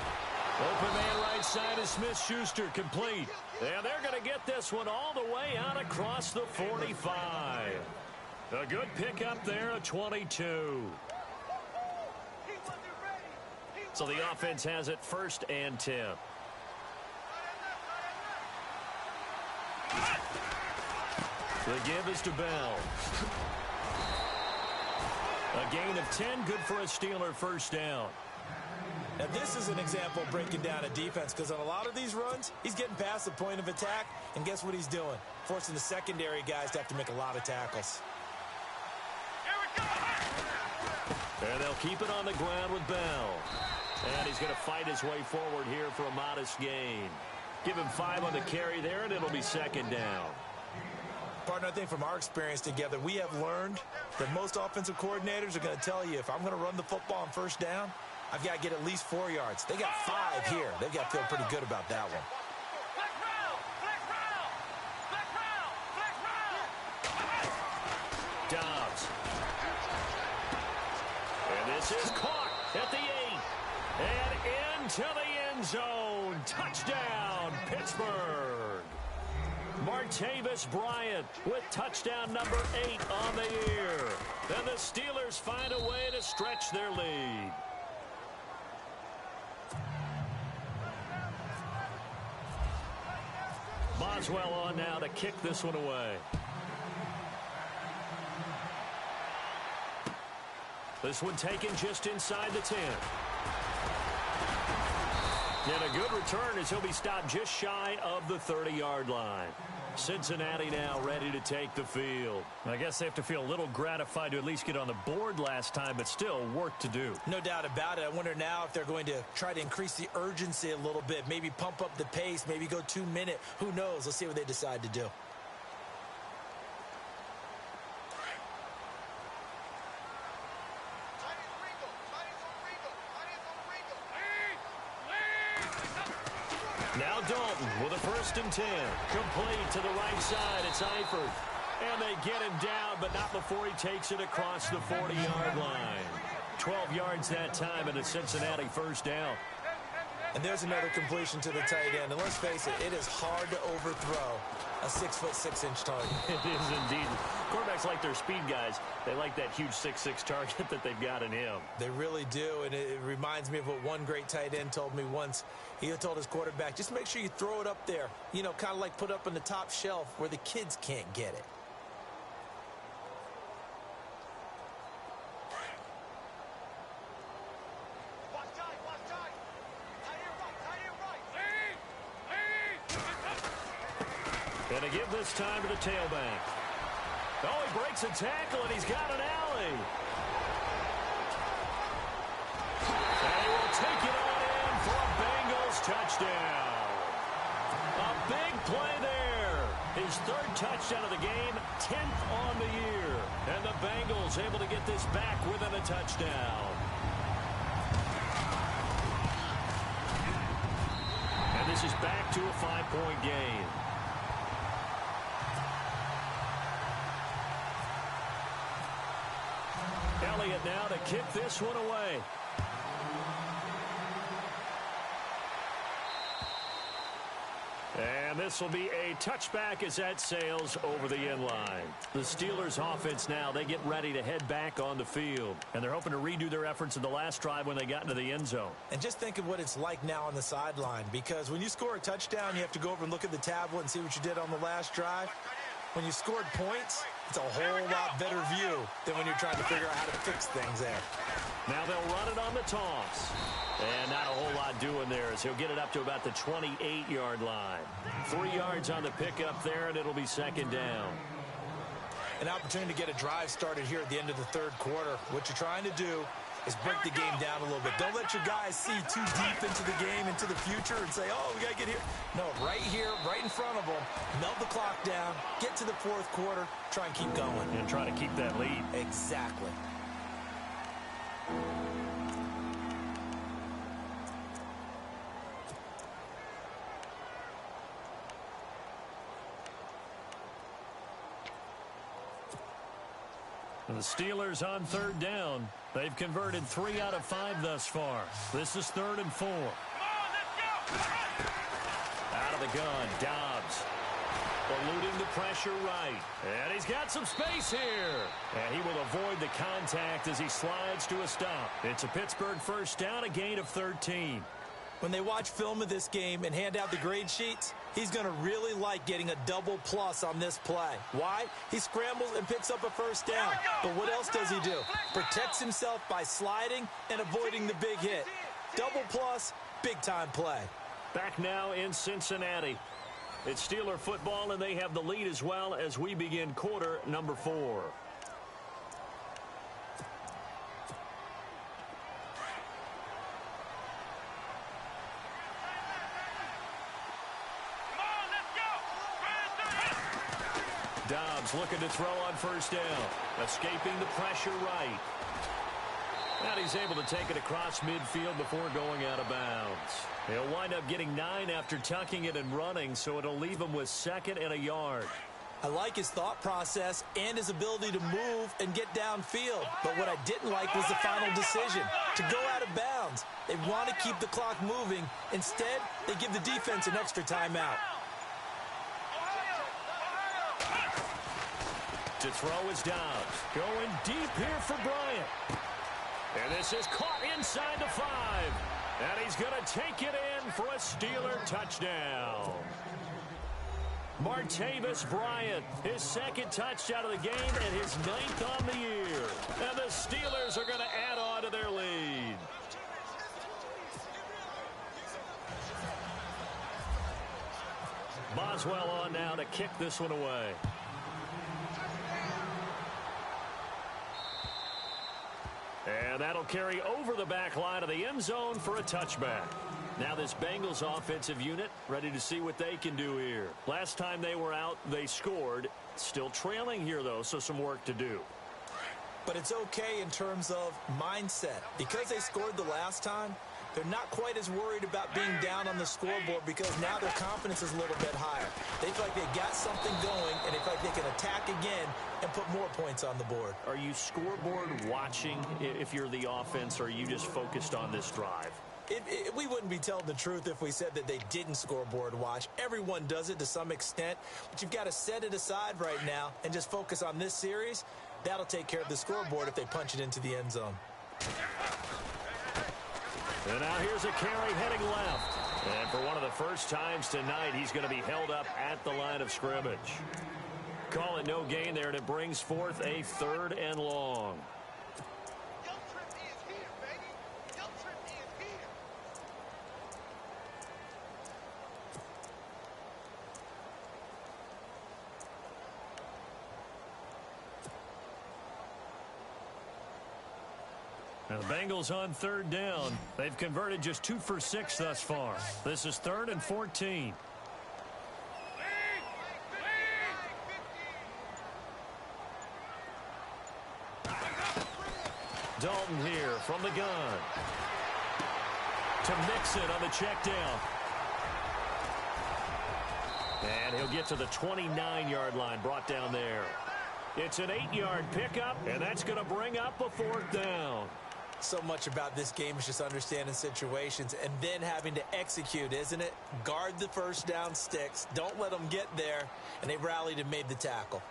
Open man right side is Smith-Schuster, complete. And they're going to get this one all the way out across the 45. A good pickup there, a 22. So the offense has it 1st and 10. The give is to Bell. A gain of 10, good for a Steeler first down. Now, this is an example of breaking down a defense because on a lot of these runs, he's getting past the point of attack, and guess what he's doing? Forcing the secondary guys to have to make a lot of tackles. And they'll keep it on the ground with Bell. And he's going to fight his way forward here for a modest gain. Give him 5 on the carry there, and it'll be 2nd down. Partner, I think from our experience together, we have learned that most offensive coordinators are going to tell you, if I'm going to run the football on 1st down, I've got to get at least 4 yards. They got 5 here. They've got to feel pretty good about that one. Dobbs. And this is caught at the 8. And into the end zone. Touchdown, Pittsburgh. Martavis Bryant with touchdown number 8 on the year. And the Steelers find a way to stretch their lead. Boswell on now to kick this one away. This one taken just inside the 10. And a good return as he'll be stopped just shy of the 30-yard line. Cincinnati now ready to take the field. I guess they have to feel a little gratified to at least get on the board last time, but still work to do. No doubt about it. I wonder now if they're going to try to increase the urgency a little bit, maybe pump up the pace, maybe go 2-minute. Who knows? Let's see what they decide to do. Now Dalton with a 1st and 10. Complete to the right side. It's Eifert. And they get him down, but not before he takes it across the 40-yard line. 12 yards that time and a Cincinnati first down. And there's another completion to the tight end. And let's face it, it is hard to overthrow a 6'6" target. It is indeed. Quarterbacks like their speed guys. They like that huge 6'6" target that they've got in him. They really do, and it reminds me of what one great tight end told me once. He told his quarterback, just make sure you throw it up there. You know, kind of like put up on the top shelf where the kids can't get it. And to give this time to the tailback. Oh, he breaks a tackle, and he's got an alley. And he will take it on in for a Bengals touchdown. A big play there. His third touchdown of the game, 10th on the year. And the Bengals able to get this back within a touchdown. And this is back to a 5-point game. Elliott now to kick this one away. And this will be a touchback as that sails over the end line. The Steelers offense now, they get ready to head back on the field. And they're hoping to redo their efforts in the last drive when they got into the end zone. And just think of what it's like now on the sideline, because when you score a touchdown, you have to go over and look at the tablet and see what you did on the last drive. When you scored points, it's a whole lot better view than when you're trying to figure out how to fix things there. Now they'll run it on the toss. And not a whole lot doing there as he'll get it up to about the 28-yard line. 3 yards on the pickup there, and it'll be second down. An opportunity to get a drive started here at the end of the third quarter. What you're trying to do is break the game down a little bit. Don't let your guys see too deep into the game, into the future, and say, oh, we got to get here. No, right here, right in front of them, melt the clock down, get to the fourth quarter, try and keep going. And try to keep that lead. Exactly. The Steelers on third down. They've converted 3 out of 5 thus far. This is 3rd and 4. Out of the gun, Dobbs. Eluding the pressure right. And he's got some space here. And he will avoid the contact as he slides to a stop. It's a Pittsburgh first down, a gain of 13. When they watch film of this game and hand out the grade sheets, he's going to really like getting a double plus on this play. Why? He scrambles and picks up a first down. But what else does he do? Protects himself by sliding and avoiding the big hit. Double plus, big-time play. Back now in Cincinnati. It's Steeler football, and they have the lead as well as we begin quarter number 4. Dobbs looking to throw on first down. Escaping the pressure right. And he's able to take it across midfield before going out of bounds. He'll wind up getting 9 after tucking it and running, so it'll leave him with 2nd and a yard. I like his thought process and his ability to move and get downfield. But what I didn't like was the final decision, to go out of bounds. They want to keep the clock moving. Instead, they give the defense an extra timeout. To throw is Dobbs. Going deep here for Bryant. And this is caught inside the 5. And he's going to take it in for a Steeler touchdown. Martavis Bryant, his 2nd touchdown of the game and his 9th on the year. And the Steelers are going to add on to their lead. Boswell on now to kick this one away. And that'll carry over the back line of the end zone for a touchback. Now this Bengals offensive unit ready to see what they can do here. Last time they were out, they scored. Still trailing here, though, so some work to do. But it's okay in terms of mindset. Because they scored the last time, they're not quite as worried about being down on the scoreboard because now their confidence is a little bit higher. They feel like they've got something going, and they feel like they can attack again and put more points on the board. Are you scoreboard watching if you're the offense, or are you just focused on this drive? We wouldn't be telling the truth if we said that they didn't scoreboard watch. Everyone does it to some extent, but you've got to set it aside right now and just focus on this series. That'll take care of the scoreboard if they punch it into the end zone. And now here's a carry heading left. And for one of the first times tonight, he's going to be held up at the line of scrimmage. Call it no gain there, and it brings forth a 3rd and long. And the Bengals on third down. They've converted just 2 for 6 thus far. This is 3rd and 14. Dalton here from the gun. To Mixon on the check down. And he'll get to the 29-yard line, brought down there. It's an 8-yard pickup, and that's going to bring up a 4th down. So much about this game is just understanding situations and then having to execute, isn't it? Guard the first down sticks. Don't let them get there. And they rallied and made the tackle.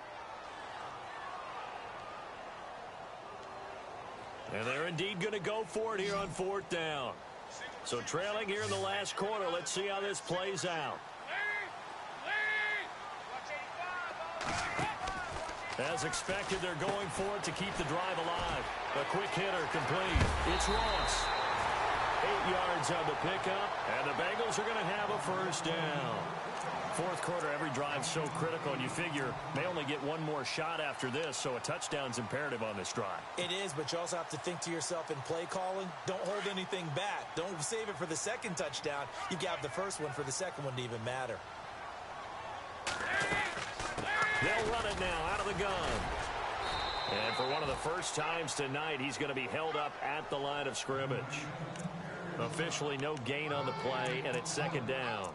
And they're indeed going to go for it here on 4th down. So trailing here in the last quarter. Let's see how this plays out. As expected, they're going for it to keep the drive alive. A quick hitter complete. It's Ross. 8 yards on the pickup, and the Bengals are going to have a first down. 4th quarter, every drive's so critical, and you figure they only get one more shot after this, so a touchdown's imperative on this drive. It is, but you also have to think to yourself in play calling, don't hold anything back. Don't save it for the second touchdown. You got the first one for the second one to even matter. They'll run it now out of the gun. And for one of the first times tonight, he's going to be held up at the line of scrimmage. Officially no gain on the play, and it's 2nd down.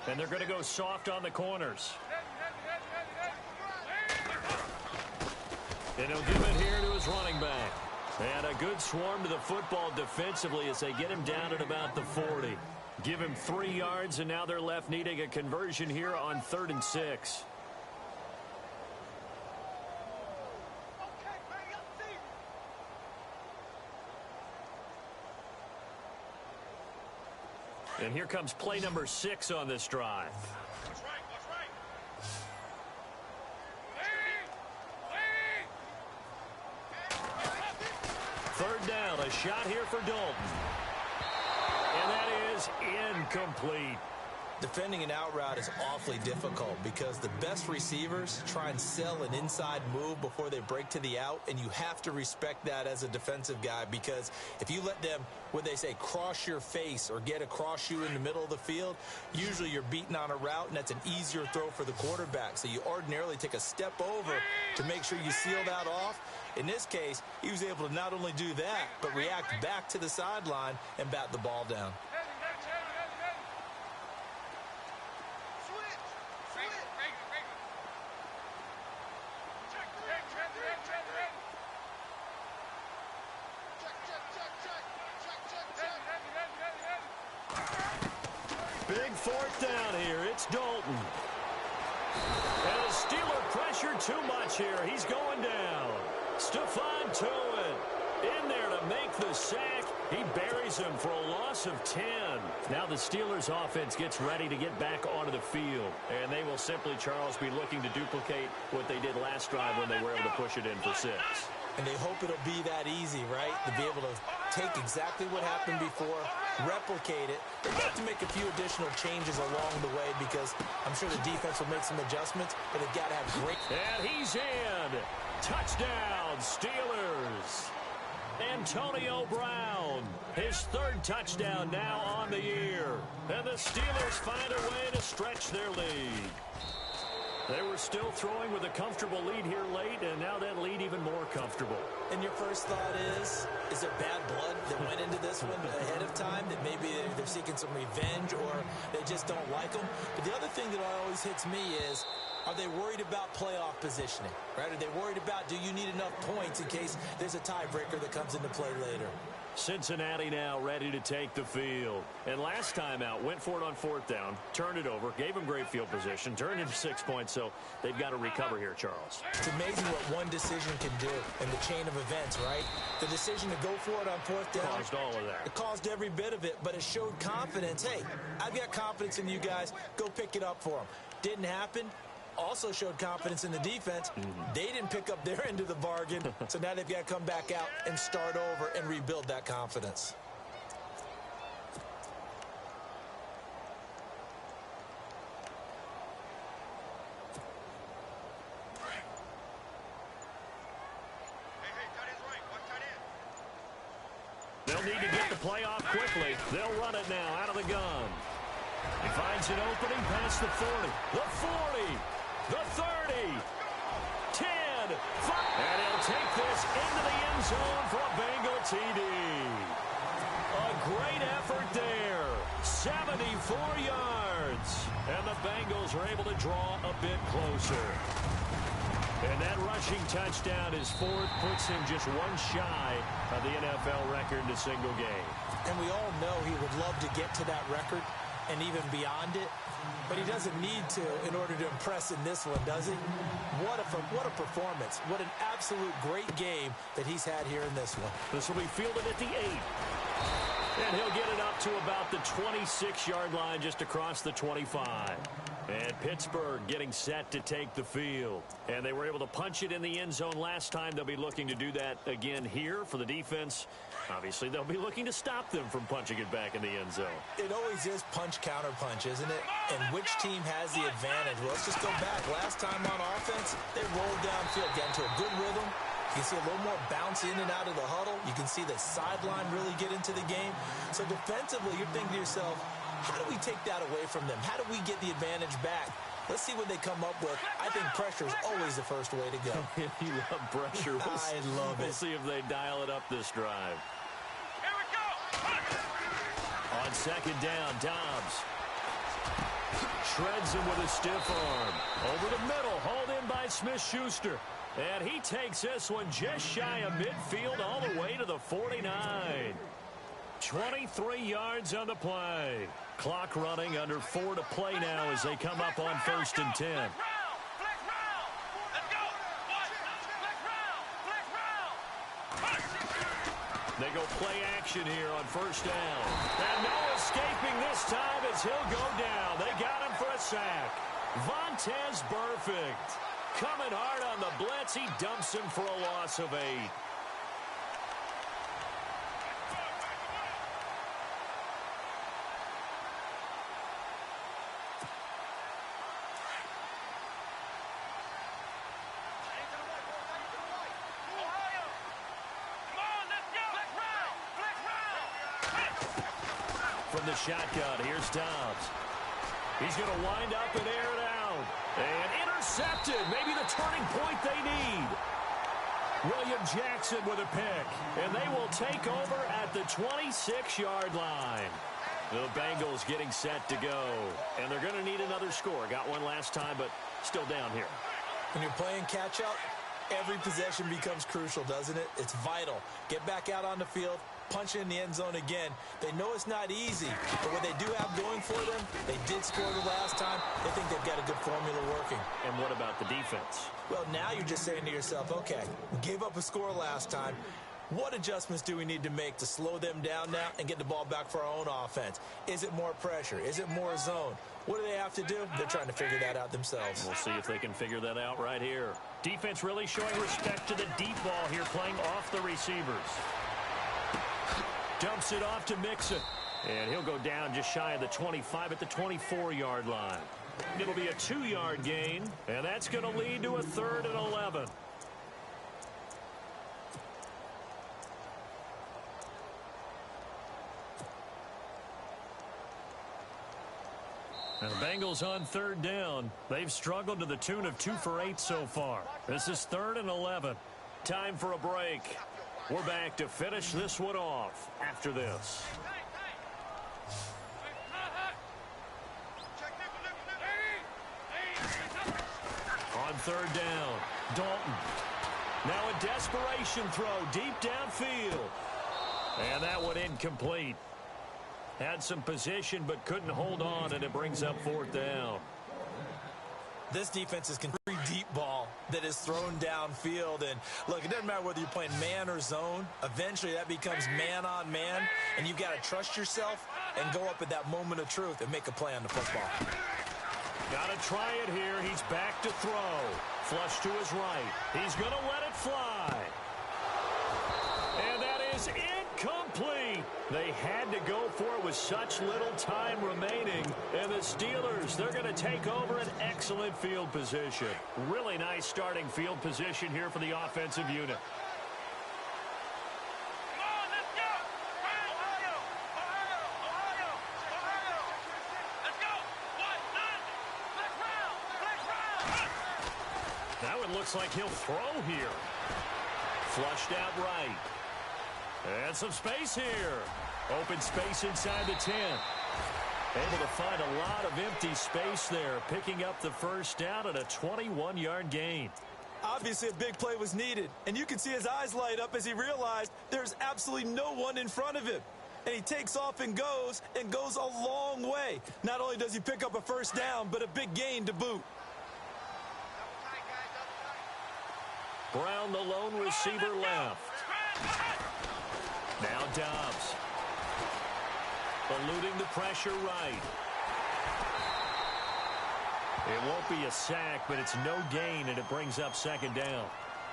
And they're going to go soft on the corners. And he'll give it here to his running back. And a good swarm to the football defensively as they get him down at about the 40. Give him 3 yards, and now they're left needing a conversion here on 3rd and 6. And here comes play number 6 on this drive. Third down, a shot here for Dalton. And that is incomplete. Defending an out route is awfully difficult because the best receivers try and sell an inside move before they break to the out, and you have to respect that as a defensive guy because if you let them, what they say, cross your face or get across you in the middle of the field, usually you're beaten on a route, and that's an easier throw for the quarterback. So you ordinarily take a step over to make sure you seal that off. In this case, he was able to not only do that, but react back to the sideline and bat the ball down. Big 4th down here. It's Dalton. And a Steeler pressure too much here. He's going down. Stephon Tuitt in there to make the sack. He buries him for a loss of 10. Now the Steelers offense gets ready to get back onto the field. And they will simply, Charles, be looking to duplicate what they did last drive when they were able to push it in for 6. And they hope it'll be that easy, right? To be able to take exactly what happened before, replicate it. They've got to make a few additional changes along the way because I'm sure the defense will make some adjustments, but they've got to have great... And he's in. Touchdown, Steelers. Antonio Brown, his 3rd touchdown now on the year. And the Steelers find a way to stretch their lead. They were still throwing with a comfortable lead here late, and now that lead even more comfortable. And your first thought is there bad blood that went into this one ahead of time, that maybe they're seeking some revenge or they just don't like them? But the other thing that always hits me is, are they worried about playoff positioning, right? Are they worried about, do you need enough points in case there's a tiebreaker that comes into play later? Cincinnati now ready to take the field. And last time out, went for it on 4th down, turned it over, gave them great field position, turned into 6 points, so they've got to recover here, Charles. It's amazing what one decision can do in the chain of events, right? The decision to go for it on 4th down. Caused all of that. It caused every bit of it, but it showed confidence. Hey, I've got confidence in you guys. Go pick it up for them. Didn't happen. Also showed confidence in the defense. They didn't pick up their end of the bargain, so now they've got to come back out and start over and rebuild that confidence. need to get the play off quickly. They'll run it now out of the gun. He finds an opening past the 40. The 40. The 30. 10. 5. And he'll take this into the end zone for a Bengal TD. A great effort there. 74 yards. And the Bengals are able to draw a bit closer. And that rushing touchdown is fourth, puts him just one shy of the NFL record in a single game. And we all know he would love to get to that record and even beyond it, but he doesn't need to in order to impress in this one, does he? What a performance. What an absolute great game that he's had here in this one. This will be fielded at the 8. And he'll get it up to about the 26-yard line just across the 25. And Pittsburgh getting set to take the field. And they were able to punch it in the end zone last time. They'll be looking to do that again here for the defense. Obviously, they'll be looking to stop them from punching it back in the end zone. It always is punch-counter-punch, isn't it? And which team has the advantage? Well, let's just go back. Last time on offense, they rolled downfield, got into a good rhythm. You can see a little more bounce in and out of the huddle. You can see the sideline really get into the game. So defensively, you're thinking to yourself, how do we take that away from them? How do we get the advantage back? Let's see what they come up with. I think pressure is always the first way to go. You love pressure. I love it. We'll see if they dial it up this drive. Here we go. On second down, Dobbs shreds him with a stiff arm. Over the middle, hauled in by Smith-Schuster. And he takes this one just shy of midfield all the way to the 49. 23 yards on the play. Clock running, under 4 to play now as they come up on 1st and 10. Flex round. Let's go. Flex round. They go play action here on 1st down. And no escaping this time as he'll go down. They got him for a sack. Vontaze Burfict coming hard on the blitz. He dumps him for a loss of 8. From the shotgun, here's Dobbs. He's going to wind up and air it out. And intercepted. Maybe the turning point they need. William Jackson with a pick. And they will take over at the 26-yard line. The Bengals getting set to go. And they're going to need another score. Got one last time, but still down here. When you're playing catch-up, every possession becomes crucial, doesn't it? It's vital. Get back out on the field. Punch in the end zone again. They know it's not easy, but what they do have going for them, they did score the last time. They think they've got a good formula working. And what about the defense? Well, now you're just saying to yourself, okay, we gave up a score last time. What adjustments do we need to make to slow them down now and get the ball back for our own offense? Is it more pressure? Is it more zone? What do they have to do? They're trying to figure that out themselves. We'll see if they can figure that out right here. Defense really showing respect to the deep ball here, playing off the receivers. Dumps it off to Mixon. And he'll go down just shy of the 25 at the 24-yard line. It'll be a 2-yard gain, and that's going to lead to a 3rd and 11. And the Bengals on 3rd down. They've struggled to the tune of 2 for 8 so far. This is 3rd and 11. Time for a break. We're back to finish this one off after this. On 3rd down, Dalton. Now a desperation throw deep downfield. And that one incomplete. Had some position but couldn't hold on, and it brings up 4th down. This defense is very deep ball that is thrown downfield. And look, it doesn't matter whether you're playing man or zone. Eventually that becomes man on man, and you've got to trust yourself and go up at that moment of truth and make a play on the football. Got to try it here. He's back to throw. Flush to his right. He's going to let it fly. And that is incomplete. They had to go for it with such little time remaining. And the Steelers, they're going to take over an excellent field position. Really nice starting field position here for the offensive unit. Come on, let's go. That one looks like he'll throw here. Flushed out right. And some space here. Open space inside the 10. Able to find a lot of empty space there, picking up the first down at a 21-yard gain. Obviously, a big play was needed, and you can see his eyes light up as he realized there's absolutely no one in front of him. And he takes off and goes a long way. Not only does he pick up a first down, but a big gain to boot. Brown, the lone receiver, left. Now Dobbs. Eluding the pressure right. It won't be a sack, but it's no gain, and it brings up second down.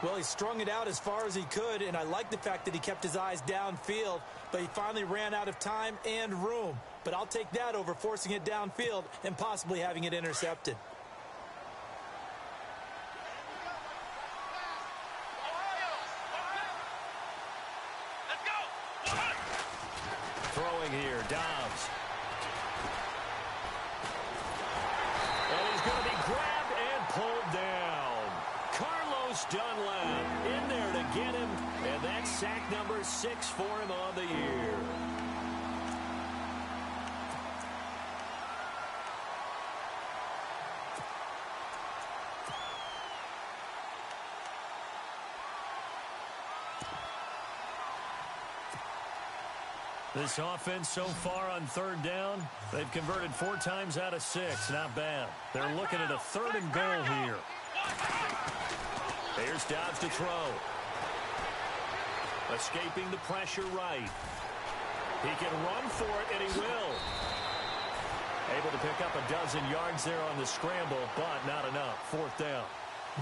Well, he strung it out as far as he could, and I like the fact that he kept his eyes downfield, but he finally ran out of time and room. But I'll take that over forcing it downfield and possibly having it intercepted. Throwing here, Dobbs. And he's going to be grabbed and pulled down. Carlos Dunlap in there to get him, and that's sack number 6 for him on the year. This offense so far on third down, they've converted 4 times out of 6. Not bad. They're looking at a 3rd and goal here. Here's Dobbs to throw. Escaping the pressure right. He can run for it, and he will. Able to pick up a dozen yards there on the scramble, but not enough. 4th down.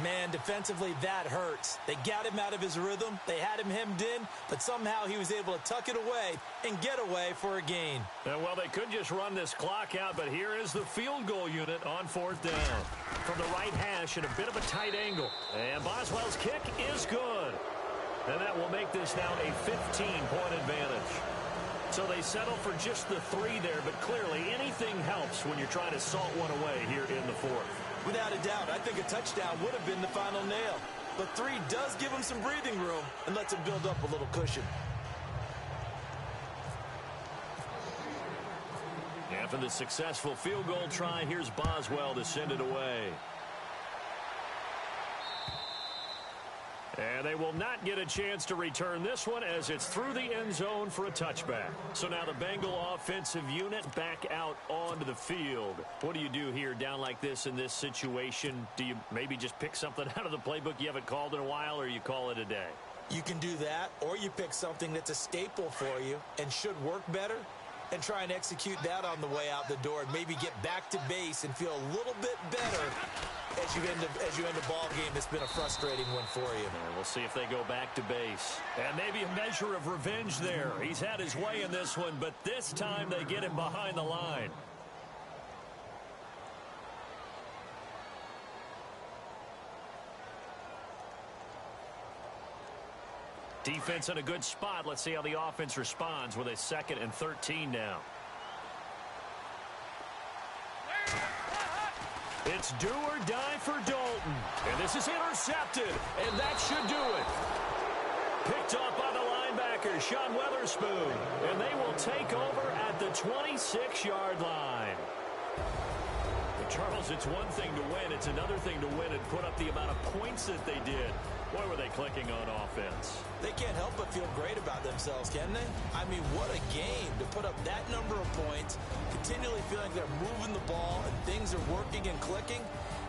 Man, defensively, that hurts. They got him out of his rhythm. They had him hemmed in, but somehow he was able to tuck it away and get away for a gain. Well, they could just run this clock out, but here is the field goal unit on 4th down. From the right hash at a bit of a tight angle. And Boswell's kick is good. And that will make this now a 15-point advantage. So they settle for just the 3 there, but clearly anything helps when you're trying to salt one away here in the 4th. Without a doubt, I think a touchdown would have been the final nail. But 3 does give him some breathing room and lets him build up a little cushion. After the successful field goal try, here's Boswell to send it away. And they will not get a chance to return this one as it's through the end zone for a touchback. So now the Bengal offensive unit back out onto the field. What do you do here down like this in this situation? Do you maybe just pick something out of the playbook you haven't called in a while, or you call it a day? You can do that, or you pick something that's a staple for you and should work better and try and execute that on the way out the door and maybe get back to base and feel a little bit better as you end a ball game that's been a frustrating one for you. And we'll see if they go back to base. And maybe a measure of revenge there. He's had his way in this one, but this time they get him behind the line. Defense in a good spot. Let's see how the offense responds with a 2nd and 13 now. It's do or die for Dalton. And this is intercepted. And that should do it. Picked off by the linebacker, Sean Weatherspoon. And they will take over at the 26-yard line. But Charles, it's one thing to win. It's another thing to win and put up the amount of points that they did. Boy, were they clicking on offense. They can't help but feel great about themselves, can they? I mean, what a game to put up that number of points, continually feeling they're moving the ball and things are working and clicking.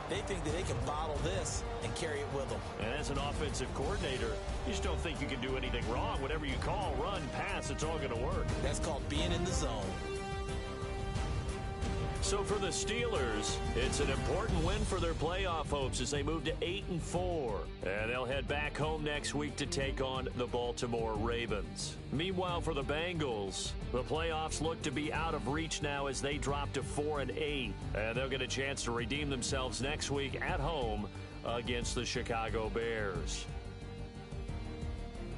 They think that they can bottle this and carry it with them. And as an offensive coordinator, you just don't think you can do anything wrong. Whatever you call, run, pass, it's all going to work. That's called being in the zone. So for the Steelers, it's an important win for their playoff hopes as they move to 8-4. And they'll head back home next week to take on the Baltimore Ravens. Meanwhile, for the Bengals, the playoffs look to be out of reach now as they drop to 4-8. And they'll get a chance to redeem themselves next week at home against the Chicago Bears.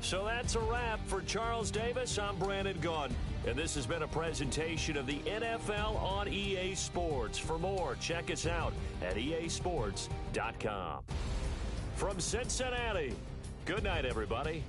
So that's a wrap for Charles Davis. I'm Brandon Gaudin, and this has been a presentation of the NFL on EA Sports. For more, check us out at easports.com. From Cincinnati, good night, everybody.